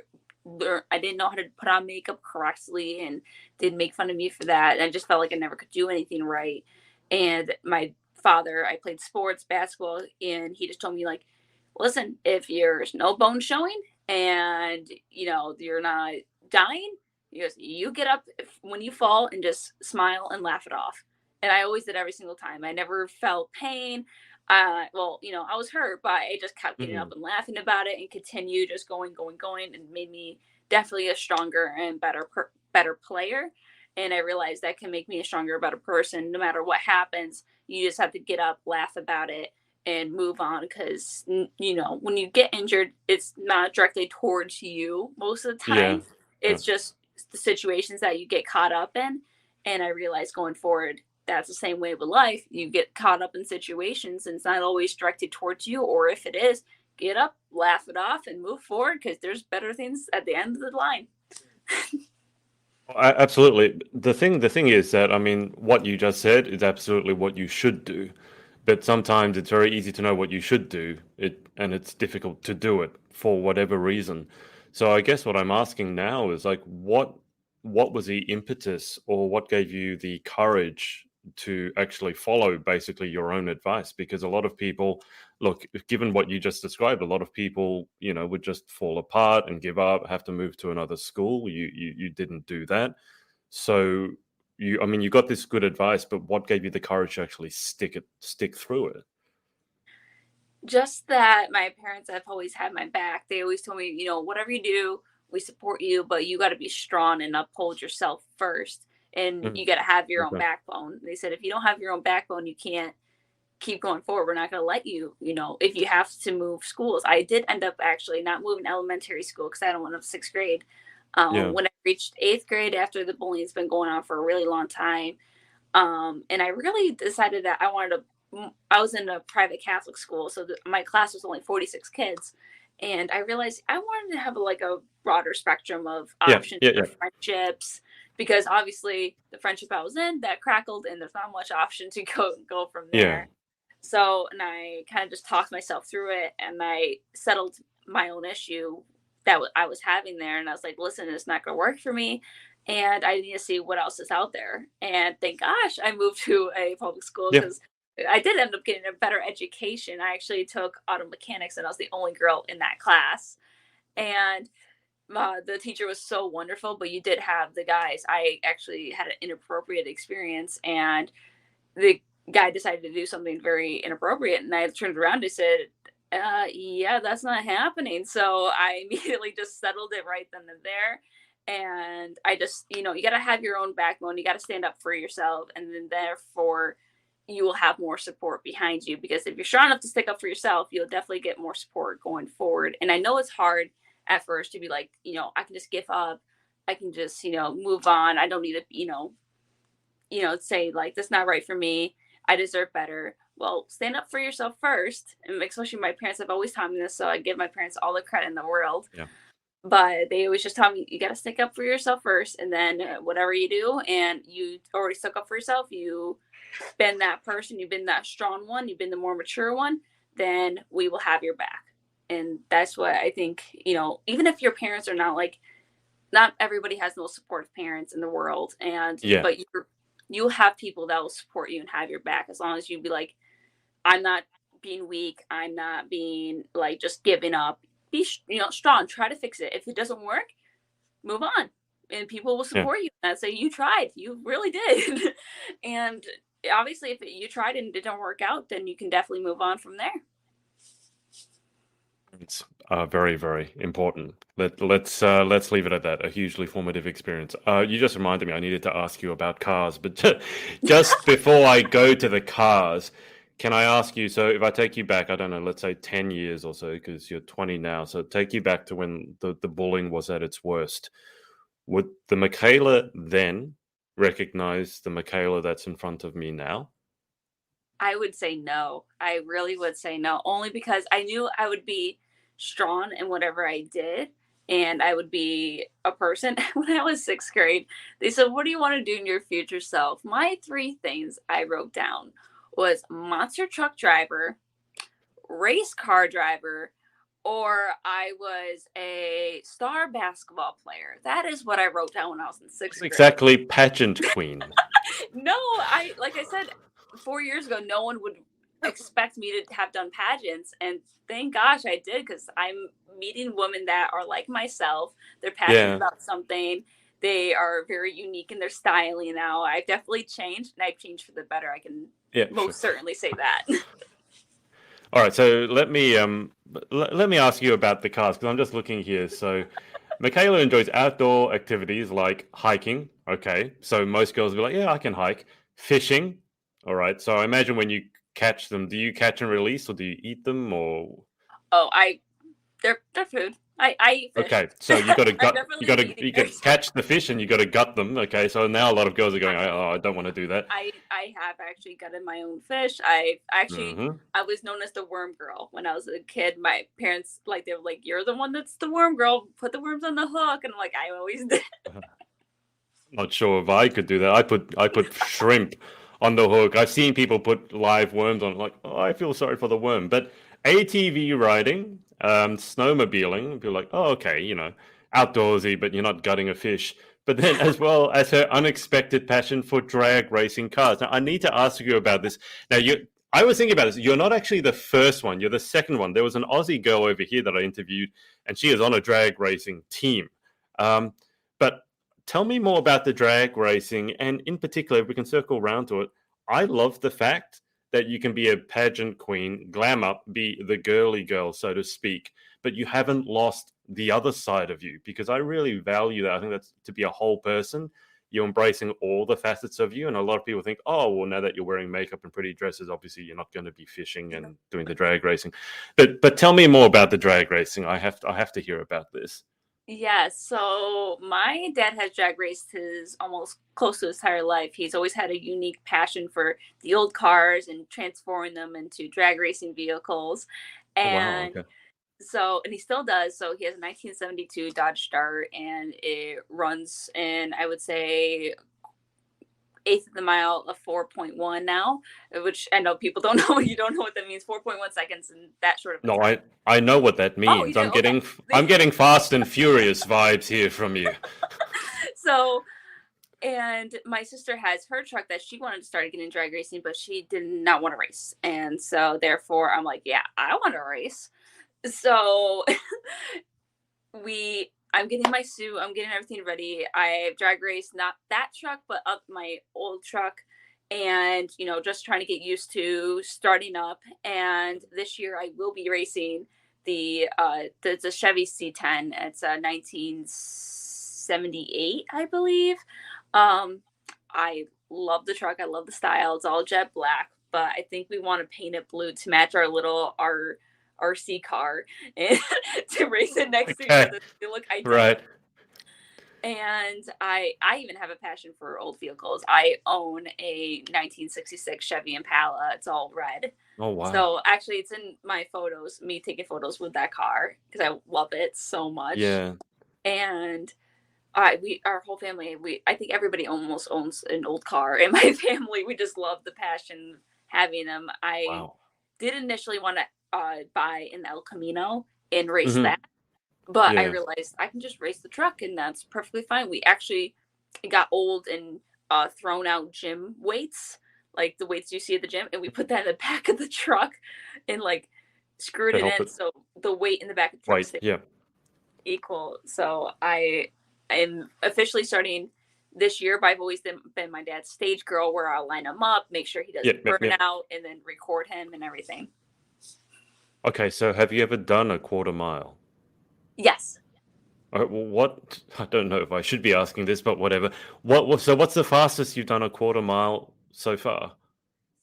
learn. I didn't know how to put on makeup correctly, and they'd make fun of me for that. And I just felt like I never could do anything right. And my father, I played sports, basketball, and he just told me like, listen, if there's no bone showing and you're not dying, he goes, you get up when you fall and just smile and laugh it off. And I always did every single time. I never felt pain. Well, I was hurt, but I just kept getting up Mm. and laughing about it and continued just going, going, going, and made me definitely a stronger and better player. And I realized that can make me a stronger, better person no matter what happens. You just have to get up, laugh about it, and move on, because when you get injured, it's not directly towards you most of the Yeah. time. Yeah. It's just the situations that you get caught up in. And I realized going forward, that's the same way with life. You get caught up in situations and it's not always directed towards you, or if it is, get up, laugh it off, and move forward because there's better things at the end of the line. Absolutely. The thing is that, I mean, what you just said is absolutely what you should do. But sometimes it's very easy to know what you should do, and it's difficult to do it for whatever reason. So I guess what I'm asking now is like what was the impetus, or what gave you the courage to actually follow basically your own advice? Because a lot of people, look, given what you just described, a lot of people, would just fall apart and give up, have to move to another school. You didn't do that. So I mean, you got this good advice, but what gave you the courage to actually stick through it? Just that my parents have always had my back. They always told me, whatever you do, we support you, but you got to be strong and uphold yourself first. And Mm, you got to have your own okay. backbone. They said, if you don't have your own backbone, you can't keep going forward. We're not going to let you, if you have to move schools. I did end up actually not moving elementary school because I don't want to sixth grade. Yeah. When I reached eighth grade, after the bullying's been going on for a really long time, and I really decided that I wanted to. I was in a private Catholic school, so my class was only 46 kids, and I realized I wanted to have like a broader spectrum of Yeah. options Yeah. for Yeah. friendships, because obviously the friendship I was in that crackled, and there's not much option to go from Yeah. there. So, and I kind of just talked myself through it, and I settled my own issue that I was having there. And I was like, listen, it's not going to work for me. And I need to see what else is out there. And thank gosh I moved to a public school Yeah. because I did end up getting a better education. I actually took auto mechanics, and I was the only girl in that class. And the teacher was so wonderful, but you did have the guys. I actually had an inappropriate experience, and the guy decided to do something very inappropriate, and I turned around and said, yeah, that's not happening. So I immediately just settled it right then and there. And I just, you got to have your own backbone. You got to stand up for yourself. And then therefore, you will have more support behind you, because if you're strong enough to stick up for yourself, you'll definitely get more support going forward. And I know it's hard at first to be like, I can just give up. I can just, move on. I don't need to, say like, that's not right for me. I deserve better. Well, stand up for yourself first. And especially my parents have always taught me this. So I give my parents all the credit in the world. Yeah. But they always just tell me, you got to stick up for yourself first. And then whatever you do, and you already stuck up for yourself, you've been that person, you've been that strong one, you've been the more mature one, then we will have your back. And that's what I think, even if your parents are not like, not everybody has the most supportive parents in the world, and Yeah. but you'll have people that will support you and have your back, as long as you be like, I'm not being weak, I'm not being like just giving up. Be strong, try to fix it. If it doesn't work, move on, and people will Yeah. support you and say you tried, you really did. And obviously if you tried and it didn't work out, then you can definitely move on from there. It's very, very important. Let's leave it at that. A hugely formative experience. You just reminded me. I needed to ask you about cars, but just before I go to the cars, can I ask you? So, if I take you back, I don't know, let's say 10 years or so, because you're 20 now. So, take you back to when the bullying was at its worst. Would the Michaela then recognize the Michaela that's in front of me now? I would say no. I really would say no, only because I knew I would be strong in whatever I did, and I would be a person. When I was sixth grade, they said, what do you want to do in your future self? My three things I wrote down was monster truck driver, race car driver, or I was a star basketball player. That is what I wrote down when I was in Not sixth grade. exactly pageant queen. No, like I said 4 years ago, no one would expect me to have done pageants, and thank gosh I did, because I'm meeting women that are like myself. They're passionate Yeah. about something. They are very unique in their styling now. I've definitely changed, and I've changed for the better. I can Yeah. Sure. most certainly say that. All right, so let me ask you about the cars, because I'm just looking here. So Michaela enjoys outdoor activities like hiking. Okay, so most girls will be like, yeah, I can hike. Fishing. All right, so I imagine when you catch them, do you catch and release, or do you eat them, or Oh, they're food. I eat fish. Okay, so you got to I'm gut, definitely an eating you got to person. catch the fish and you got to gut them. Okay, so now a lot of girls are going, I oh, I don't want to do that. I have actually gutted my own fish. I actually Hmm. I was known as the worm girl when I was a kid. My parents like they were like, "You're the one that's the worm girl. Put the worms on the hook." And I'm like, I always did. Not sure if I could do that. I put shrimp on the hook. I've seen people put live worms on. Like, oh, I feel sorry for the worm. But ATV riding, snowmobiling, feel like, oh, okay, outdoorsy, but you're not gutting a fish. But then, as well as her unexpected passion for drag racing cars. Now, I need to ask you about this. Now, I was thinking about this. You're not actually the first one. You're the second one. There was an Aussie girl over here that I interviewed, and she is on a drag racing team. Um, but tell me more about the drag racing, and in particular, if we can circle around to it, I love the fact that you can be a pageant queen, glam up, be the girly girl, so to speak, but you haven't lost the other side of you, because I really value that. I think that's to be a whole person. You're embracing all the facets of you, and a lot of people think, oh, well, now that you're wearing makeup and pretty dresses, obviously you're not going to be fishing and doing the drag racing. But tell me more about the drag racing. I have to hear about this. Yeah, so my dad has drag raced his almost close to his entire life. He's always had a unique passion for the old cars and transforming them into drag racing vehicles. Oh, wow. And Okay. and he still does. So he has a 1972 Dodge Dart and it runs in, I would say, eighth of the mile of 4.1 now, which I know people don't know. You don't know what that means. 4.1 seconds in that short of a No, time. I know what that Oh, means. you do? I'm Okay. getting I'm getting Fast and Furious vibes here from you. So and my sister has her truck that she wanted to start getting drag racing, but she did not want to race. And so therefore I'm like, yeah, I want to race. So I'm getting my suit, I'm getting everything ready. I drag race not that truck, but up my old truck. And just trying to get used to starting up. And this year I will be racing the Chevy C10. It's a 1978, I believe. I love the truck. I love the style. It's all jet black, but I think we want to paint it blue to match our little RC car and to race it next to each Okay, other. They look identical. right. And I even have a passion for old vehicles. I own a 1966 Chevy Impala. It's all red. Oh, wow. So actually, it's in my photos. Me taking photos with that car because I love it so much. Yeah. And our whole family, I think everybody almost owns an old car in my family. We just love the passion having them. I Wow. did initially want to buy an El Camino and race Hmm. that, but I Yeah. realized I can just race the truck and that's perfectly fine. We actually got old and thrown out gym weights, like the weights you see at the gym, and we put that in the back of the truck and like screwed To it help in it. so the weight in the back of the truck Right. stays Yeah. equal. So I am officially starting this year, but I've always been my dad's stage girl where I'll line him up, make sure he Yep. doesn't Yep. burn Yep. out, and then record him and everything. Okay. So, have you ever done a quarter mile? Yes. Well, what? I don't know if I should be asking this, but whatever. So, what's the fastest you've done a quarter mile so far?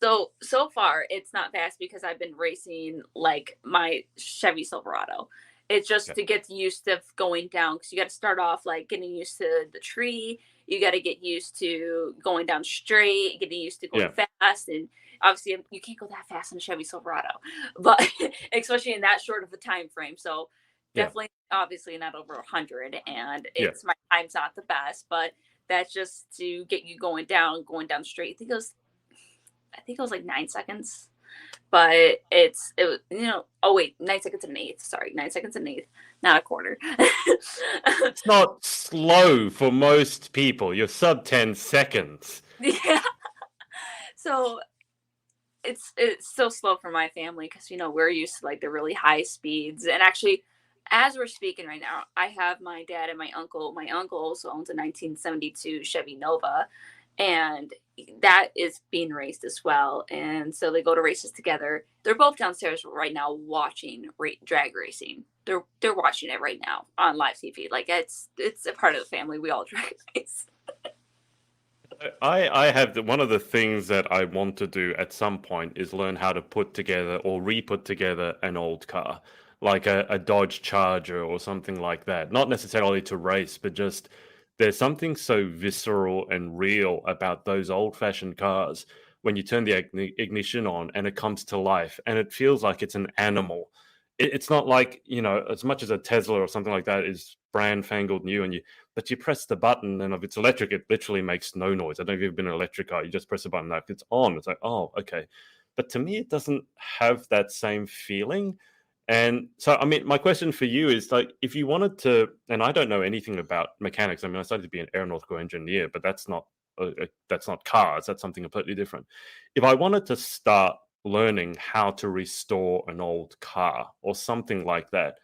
So far it's not fast because I've been racing like my Chevy Silverado. It's just Okay. to get used to going down because you got to start off like getting used to the tree. You got to get used to going down straight, getting used to going Yeah. fast, and obviously you can't go that fast in a Chevy Silverado, but especially in that short of a time frame. So Yeah. definitely, obviously not over 100, and Yeah. it's my time's not the best, but that's just to get you going down straight. I think it was like 9 seconds, but it was Oh wait, 9 seconds and an eighth. Sorry, 9 seconds and an eighth, not a quarter. It's not slow for most people. You're sub 10 seconds. Yeah. So it's so slow for my family because we're used to like the really high speeds. And actually, as we're speaking right now, I have my dad and my uncle. My uncle also owns a 1972 Chevy Nova, and that is being raced as well. And so they go to races together. They're both downstairs right now watching drag racing. They're watching it right now on live TV. Like it's a part of the family. We all drag race. I have one of the things that I want to do at some point is learn how to put together or re-put together an old car. like a Dodge Charger or something like that. Not necessarily to race, but just there's something so visceral and real about those old-fashioned cars when you turn the ignition on and it comes to life and it feels like it's an animal. It's not like, as much as a Tesla or something like that is brand fangled new but you press the button and if it's electric, it literally makes no noise. I don't know if you've been an electric car. You just press the button, like it's on. It's like, oh, okay. But to me, it doesn't have that same feeling. And so, I mean, my question for you is like, if you wanted to, and I don't know anything about mechanics. I mean, I started to be an aeronautical engineer, but that's not cars. That's something completely different. If I wanted to start learning how to restore an old car or something like that,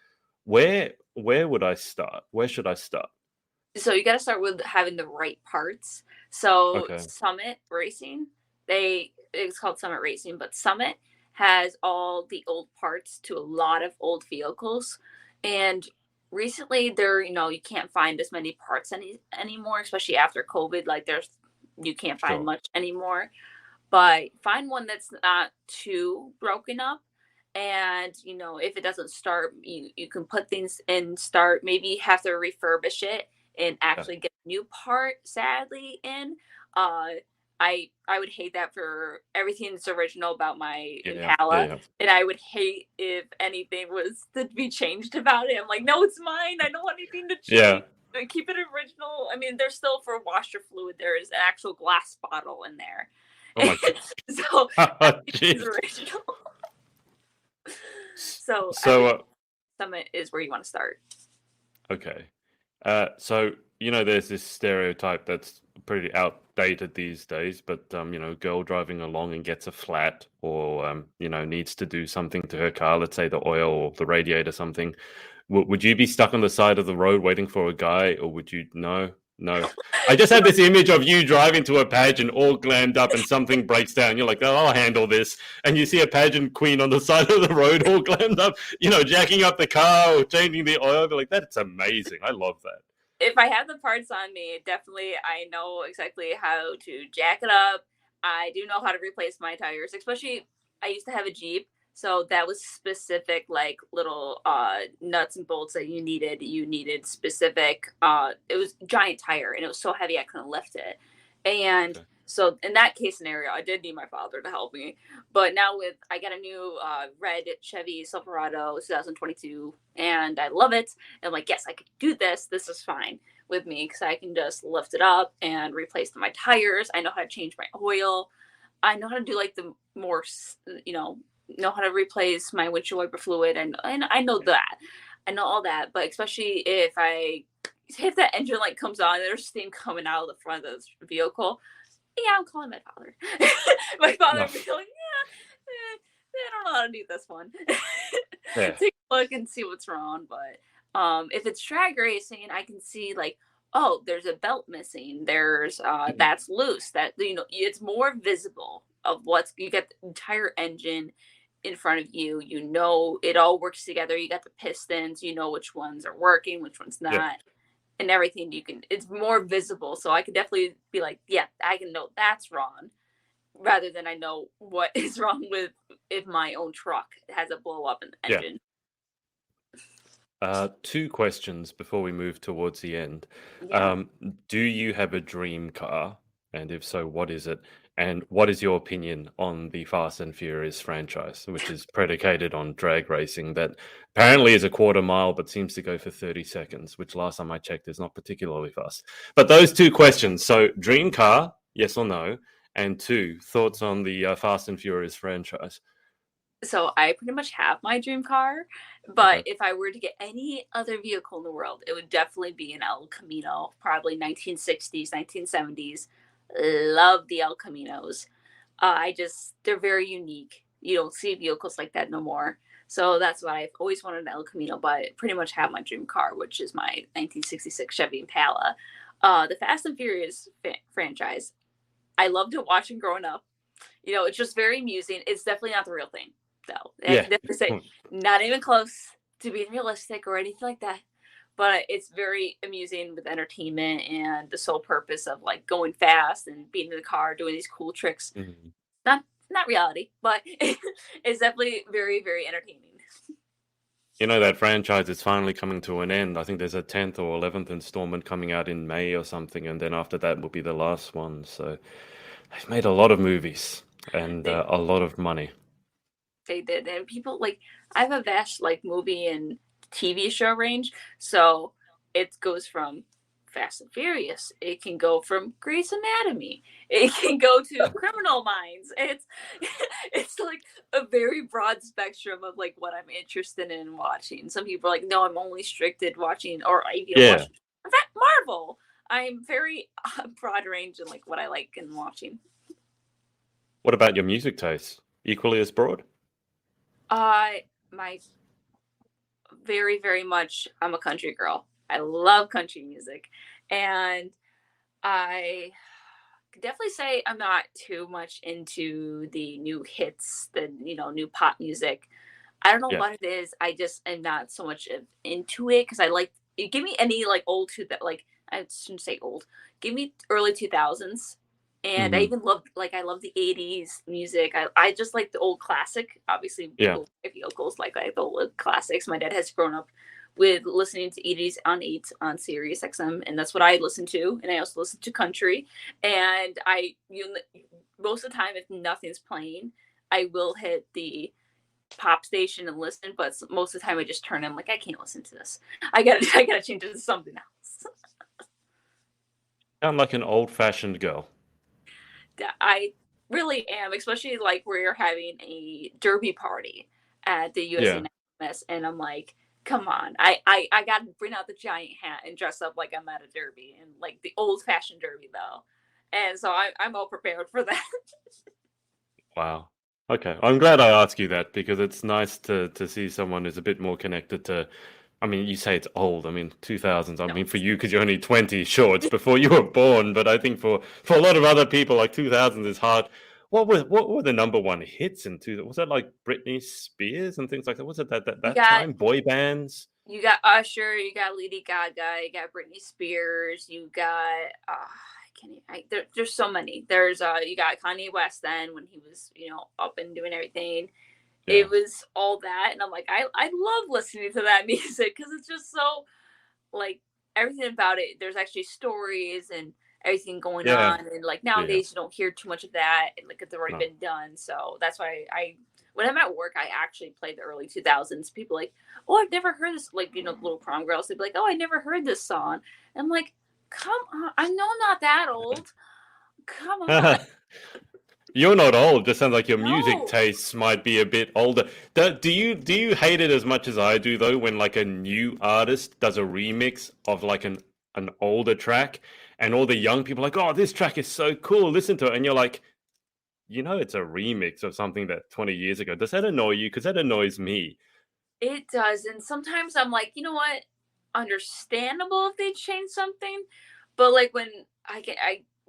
where would I start? Where should I start? So you got to start with having the right parts. So Okay, Summit Racing, it's called Summit Racing, but Summit has all the old parts to a lot of old vehicles. And recently you can't find as many parts anymore, especially after COVID. Like you can't find sure. much anymore, but find one that's not too broken up. And if it doesn't start, you can put things in start, maybe have to refurbish it and Yeah, actually get a new part sadly in. Uh i i would hate that for everything that's original about my yeah, Impala, yeah, and I would hate if anything was to be changed about it. I'm like, no, it's mine, I don't want anything to yeah. change. Keep it original. I mean, there's still, for washer fluid, there is an actual glass bottle in there. Oh my god. So everything's Jeez. original. So I So, think Summit is where you want to start. okay. So there's this stereotype that's pretty outdated these days, but girl driving along and gets a flat, or needs to do something to her car, let's say the oil or the radiator, something. Would you be stuck on the side of the road waiting for a guy, or would you? No, no. I just had this image of you driving to a pageant all glammed up and something breaks down. You're like, oh, I'll handle this. And you see a pageant queen on the side of the road all glammed up, jacking up the car or changing the oil. You're like, that's amazing. I love that. If I have the parts on me, definitely I know exactly how to jack it up. I do know how to replace my tires, especially I used to have a Jeep. So that was specific, like little nuts and bolts that you needed. You needed specific. It was giant tire, and it was so heavy I couldn't lift it. And Okay. so in that case scenario, I did need my father to help me. But now I got a new red Chevy Silverado 2022, and I love it. I'm like, yes, I could do this. This is fine with me because I can just lift it up and replace my tires. I know how to change my oil. I know how to do like the more, you know how to replace my windshield wiper fluid, and I know that. I know all that, but especially if that engine light comes on and there's steam coming out of the front of the vehicle, yeah, I'm calling my father. My father No. would be like, yeah, I don't know how to do this one. Yeah. Take a look and see what's wrong. But if it's drag racing, I can see like, oh, there's a belt missing. There's Mhm. that's loose. That it's more visible of what's you get the entire engine in front of you. You know it all works together. You got the pistons. You know which ones are working, which ones Yeah. not, and everything. It's more visible, so I could definitely be like, yeah, I can know that's wrong, rather than I know what is wrong with if my own truck has a blow up in the Yeah. engine. Two questions before we move towards the end. Yeah. Um, do you have a dream car? And if so, what is it? And what is your opinion on the Fast and Furious franchise, which is predicated on drag racing that apparently is a quarter mile but seems to go for 30 seconds, which last time I checked is not particularly fast. But those two questions. So, dream car, yes or no? And two, thoughts on the Fast and Furious franchise. So I pretty much have my dream car, but Okay. if I were to get any other vehicle in the world, it would definitely be an El Camino, probably 1960s, 1970s. Love the El Caminos. They're very unique. You don't see vehicles like that no more. So that's why I've always wanted an El Camino, but I pretty much have my dream car, which is my 1966 Chevy Impala. The Fast and Furious franchise, I loved it watching growing up. It's just very amusing. It's definitely not the real thing, though. I Yeah. can definitely say, not even close to being realistic or anything like that. But it's very amusing with entertainment and the sole purpose of like going fast and being in the car doing these cool tricks. Mhm. Not reality, but it's definitely very, very entertaining. You know that franchise is finally coming to an end. I think there's a 10th or 11th installment coming out in May or something, and then after that will be the last one. So they've made a lot of movies and They a lot of money. they did, and people like I have a vast like movie and TV show range, so it goes from Fast and Furious. It can go from Grey's Anatomy. It can go to Criminal Minds. It's like a very broad spectrum of like what I'm interested in watching. Some people are like, no, I'm only restricted watching, or I even Yeah. watch that Marvel. I'm very broad range in like what I like and watching. What about your music tastes? Equally as broad? My very, very much, I'm a country girl. I love country music. And I could definitely say I'm not too much into the new hits, the new pop music. I don't know Yeah. what it is. I just am not so much into it because I like give me any like old to that like I shouldn't say old. Give me early 2000s. And I Hmm. even love like I love the 80s music. I just like the old classic. Obviously, Yeah. if yokels like the old classics. My dad has grown up with listening to 80s on 8 on Sirius XM, and that's what I listen to. And I also listen to country. And most of the time, if nothing's playing, I will hit the pop station and listen, but most of the time I just turn. I'm like, I can't listen to this. I gotta change it to something else. Sound like an old-fashioned girl. I really am, especially like where you're having a derby party at the USA Yeah. National Miss, and I'm like, come on, I gotta bring out the giant hat and dress up like I'm at a derby and like the old fashioned derby though, and so I'm all prepared for that. Wow. Okay. I'm glad I asked you that because it's nice to see someone who's a bit more connected to. I mean, you say it's old. I mean, 2000s. I No, mean, for you because you're only 20, sure, it's before you were born. But I think for a lot of other people, like 2000s is hard. What were the number one hits in two? Was that like Britney Spears and things like that? Was it you that got time? Boy bands. You got Usher, you got Lady Gaga, you got Britney Spears, you got I can't even, there's so many. There's you got Kanye West then when he was up and doing everything. Yeah. It was all that, and I'm like I love listening to that music because it's just so like everything about it. There's actually stories and everything going Yeah. on, and like Yeah. Yeah. nowadays you don't hear too much of that. Like it's already No. been done, so that's why I when I'm at work, I actually play the early 2000s. People like, oh, I've never heard this. Like little prom girls, they'd be like, oh, I never heard this song. And I'm like, come on, I know I'm not that old. Come on, You're not old. Just sounds like your music no. tastes might be a bit older. Do you hate it as much as I do though when like a new artist does a remix of like an older track and all the young people are like, "Oh, this track is so cool. Listen to it." And you're like, it's a remix of something that 20 years ago. Does that annoy you? Because that annoys me. It does, and sometimes I'm like, you know what? Understandable if they change something, but like when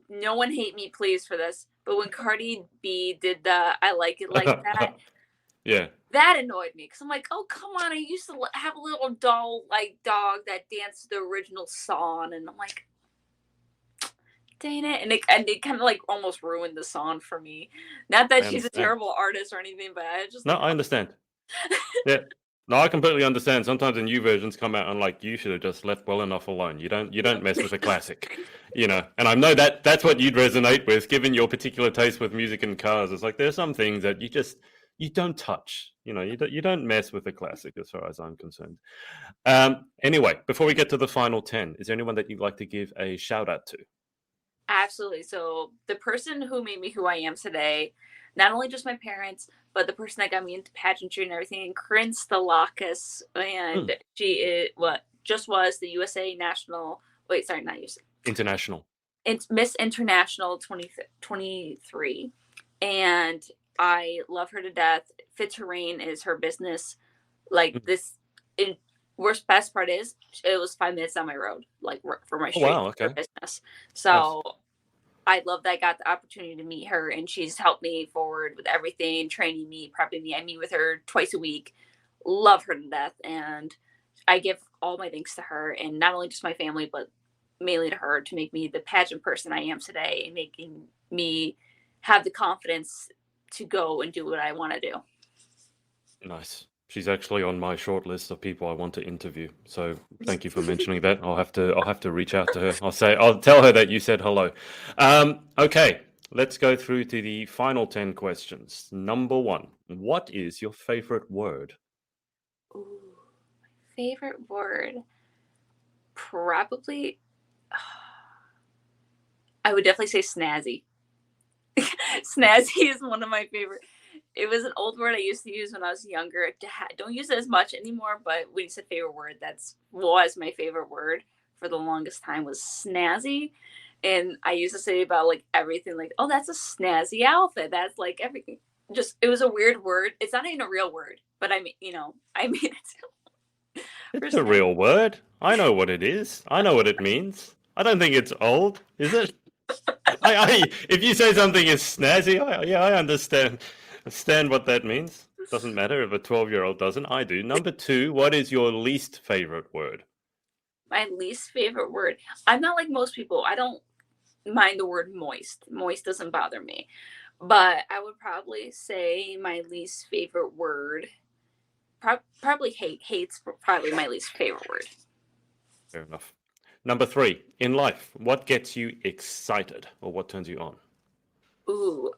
no one hate me please for this, but when Cardi B did the "I Like It Like That," Yeah. that annoyed me because I'm like, oh come on! I used to have a little doll like dog that danced the original song, and I'm like, dang it! And it kind of like almost ruined the song for me. Not that I she's a understand. terrible artist or anything, but I just No, like, I understand. Yeah. No, I completely understand. Sometimes the new versions come out and like you should have just left well enough alone. You don't mess with a classic, And I know that that's what you'd resonate with, given your particular taste with music and cars. It's like there's some things that you don't touch. You don't mess with a classic as far as I'm concerned. Anyway, before we get to the final 10, is there anyone that you'd like to give a shout out to? absolutely. So the person who made me who I am today, not only just my parents, but the person that got me into pageantry and everything, Corinne Stalakis, Hmm. and she is what just was the USA National. Wait, sorry, not USA. International. It's Miss International 2023, and I love her to death. Fit Terrain is her business. Like Hmm. this, in worst best part is it was 5 minutes down my road, like for my Oh street wow. for Okay. business. Nice. So I love that I got the opportunity to meet her, and she's helped me forward with everything, training me, prepping me. I meet with her twice a week. Love her to death, and I give all my thanks to her, and not only just my family, but mainly to her to make me the pageant person I am today, and making me have the confidence to go and do what I want to do. Nice. She's actually on my short list of people I want to interview. So thank you for mentioning that. I'll have to reach out to her. I'll tell her that you said hello. Okay, let's go through to the final 10 questions. Number one, what is your favorite word? Ooh, favorite word. Probably, I would definitely say snazzy. Snazzy is one of my favorite. It was an old word I used to use when I was younger. Don't use it as much anymore, but when you said favorite word, that's was my favorite word for the longest time was snazzy. And I used to say about like everything, like, oh, that's a snazzy outfit. That's like everything. Just it was a weird word. It's not even a real word, but I mean, I mean it for It's a snazzy. real word. I know what it is. I know what it means. I don't think it's old, is it? If you say something is snazzy, yeah, I understand what that means. Doesn't matter if a 12-year-old doesn't. I do. Number two, what is your least favorite word? My least favorite word. I'm not like most people. I don't mind the word moist. Moist doesn't bother me. But I would probably say my least favorite word, probably hate. Hate's probably my least favorite word. Fair enough. Number three, in life, what gets you excited or what turns you on? Ooh,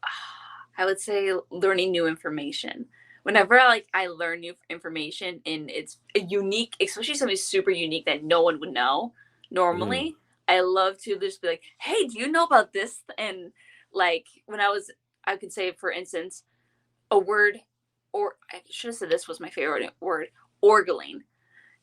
I would say learning new information. Whenever I learn new information and it's a unique, especially something super unique that no one would know Mm. normally, I love to just be like, "Hey, do you know about this?" And like when I could say, for instance, a word, or I should have said this was my favorite word, orgling.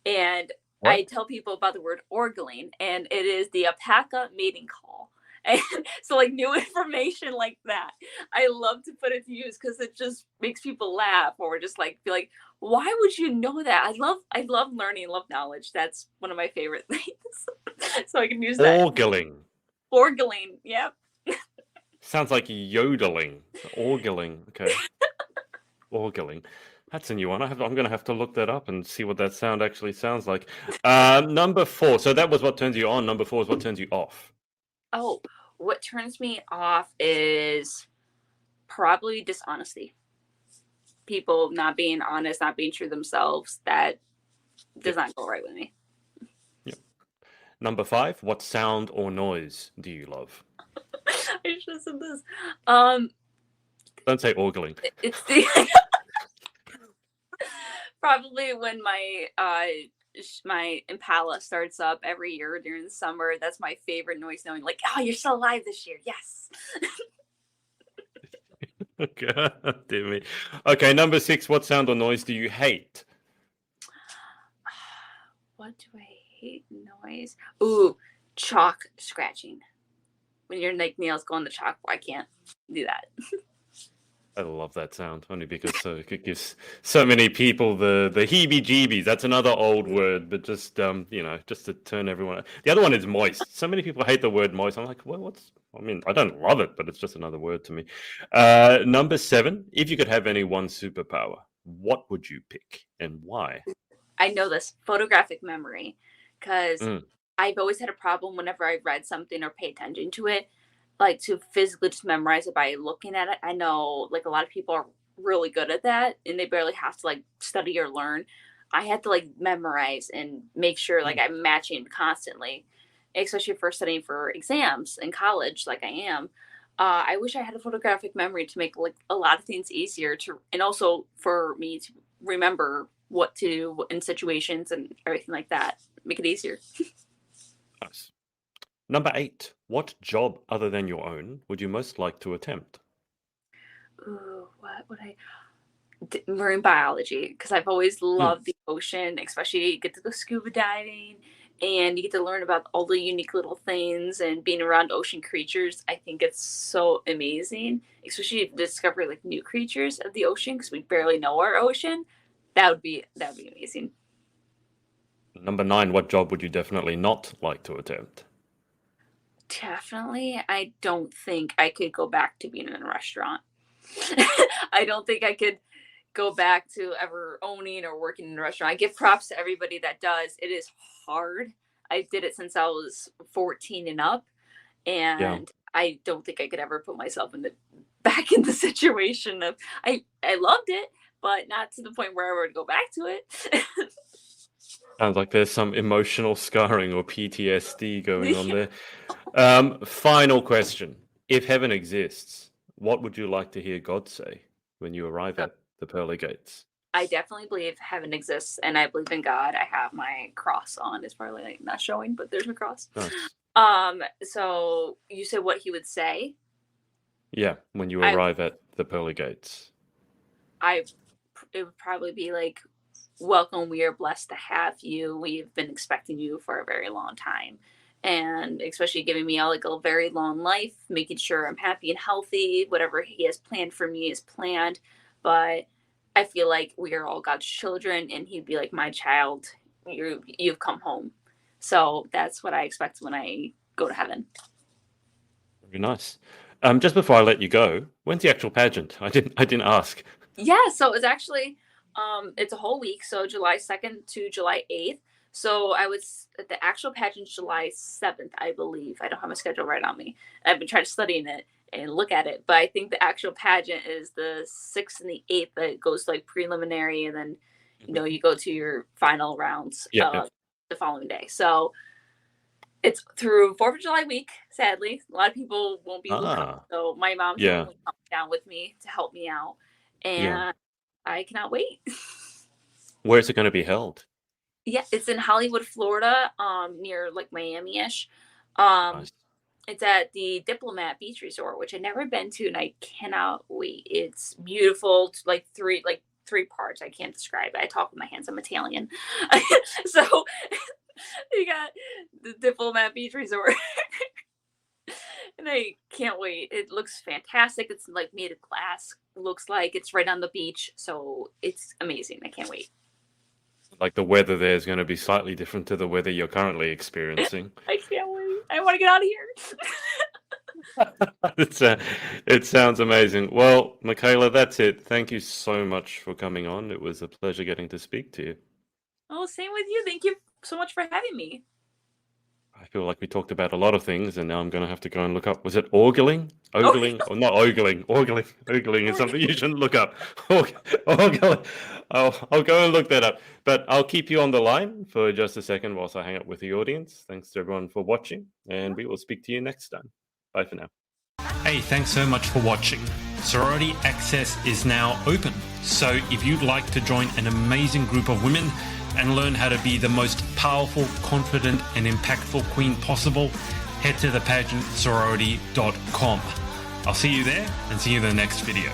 And I What? tell people about the word orgling, and it is the alpaca mating call. And so, like, new information like that, I love to put it to use because it just makes people laugh or just like be like, "Why would you know that?" I love learning, love knowledge. That's one of my favorite things. So I can use that. Orgling. Orgling, yep. Sounds like yodeling. Orgling. Okay. Orgling. That's a new one. I'm going to have to look that up and see what that sound actually sounds like. Number four. So that was what turns you on. Number four is what turns you off. Oh, what turns me off is probably dishonesty. People not being honest, not being true themselves. That does Yep. not go right with me. Yep. Number five. What sound or noise do you love? I should have said this. Um, Don't say orgling. it's the probably when my Impala starts up every year during the summer. That's my favorite noise. Knowing like, oh, you're still alive this year. Yes. God damn it. Okay. Number six. What sound or noise do you hate? What do I hate noise? Ooh, chalk scratching. When your like nails go on the chalk, I can't do that. I love that sound only because it gives so many people the heebie-jeebies. That's another old word, but just just to turn everyone. The other one is moist. So many people hate the word moist. I'm like, well, what's? I mean, I don't love it, but it's just another word to me. Number seven. If you could have any one superpower, what would you pick and why? I know this photographic memory because Mm, I've always had a problem whenever I read something or pay attention to it, like to physically just memorize it by looking at it. I know like a lot of people are really good at that and they barely have to like study or learn. I had to like memorize and make sure like mm. I'm matching constantly, especially for studying for exams in college, like I am. I wish I had a photographic memory to make like a lot of things easier to, and also for me to remember what to do in situations and everything like that. Make it easier. Nice. Number eight. What job other than your own would you most like to attempt? Ooh, what would I? Marine biology, because I've always Mm. loved the ocean, especially you get to go scuba diving and you get to learn about all the unique little things and being around ocean creatures. I think it's so amazing, especially to discover like new creatures of the ocean because we barely know our ocean. That would be amazing. Number nine. What job would you definitely not like to attempt? Definitely, I don't think I could go back to being in a restaurant. I don't think I could go back to ever owning or working in a restaurant. I give props to everybody that does. It is hard. I did it since I was 14 and up, Yeah. and I don't think I could ever put myself in the back in the situation of I loved it, but not to the point where I would go back to it. Sounds like there's some emotional scarring or PTSD going on there. Final question. If heaven exists, what would you like to hear God say when you arrive So at the pearly gates? I definitely believe heaven exists and I believe in God. I have my cross on. It's probably like not showing, but there's my cross. Nice. So you said what he would say. Yeah, when you I arrive at the pearly gates. I it would probably be like, welcome, we are blessed to have you. We've been expecting you for a very long time. And especially giving me like a very long life, making sure I'm happy and healthy. Whatever he has planned for me is planned. But I feel like we are all God's children, and he'd be like, my child, you've come home. So that's what I expect when I go to heaven. Very nice. Just before I let you go, when's the actual pageant? I didn't ask. Yeah, so it's actually it's a whole week, so July 2nd to July 8th. So I was at the actual pageant July 7th, I believe. I don't have my schedule right on me. I've been trying to study it and look at it, but I think the actual pageant is the 6th and the 8th that goes to like preliminary, and then you go to your final rounds Yeah. the following day. So it's through 4th of July week, sadly. A lot of people won't be able to come. Ah, So my mom's yeah, coming down with me to help me out. yeah. And I cannot wait. Where's it going to be held? Yeah, it's in Hollywood, Florida, near like Miami-ish. Um, Nice. it's at the Diplomat Beach Resort, which I've never been to, and I cannot wait. It's beautiful. It's like three parts. I can't describe it. I talk with my hands. I'm Italian, so you got the Diplomat Beach Resort. And I can't wait. It looks fantastic. It's like made of glass. It looks like it's right on the beach. So it's amazing. I can't wait. Like the weather there is going to be slightly different to the weather you're currently experiencing. I can't wait. I want to get out of here. It sounds amazing. Well, Machaela, that's it. Thank you so much for coming on. It was a pleasure getting to speak to you. Oh, same with you. Thank you so much for having me. I feel like we talked about a lot of things, and now I'm going to have to go and look up. Was it ogling? Oh, Ogling? Or not ogling? Ogling. Ogling is something you shouldn't look up. Ogling. I'll go and look that up. But I'll keep you on the line for just a second whilst I hang up with the audience. Thanks to everyone for watching, and we will speak to you next time. Bye for now. Hey, thanks so much for watching. Sorority access is now open. So if you'd like to join an amazing group of women and learn how to be the most powerful, confident, and impactful queen possible, head to thepageantsorority.com. I'll see you there and see you in the next video.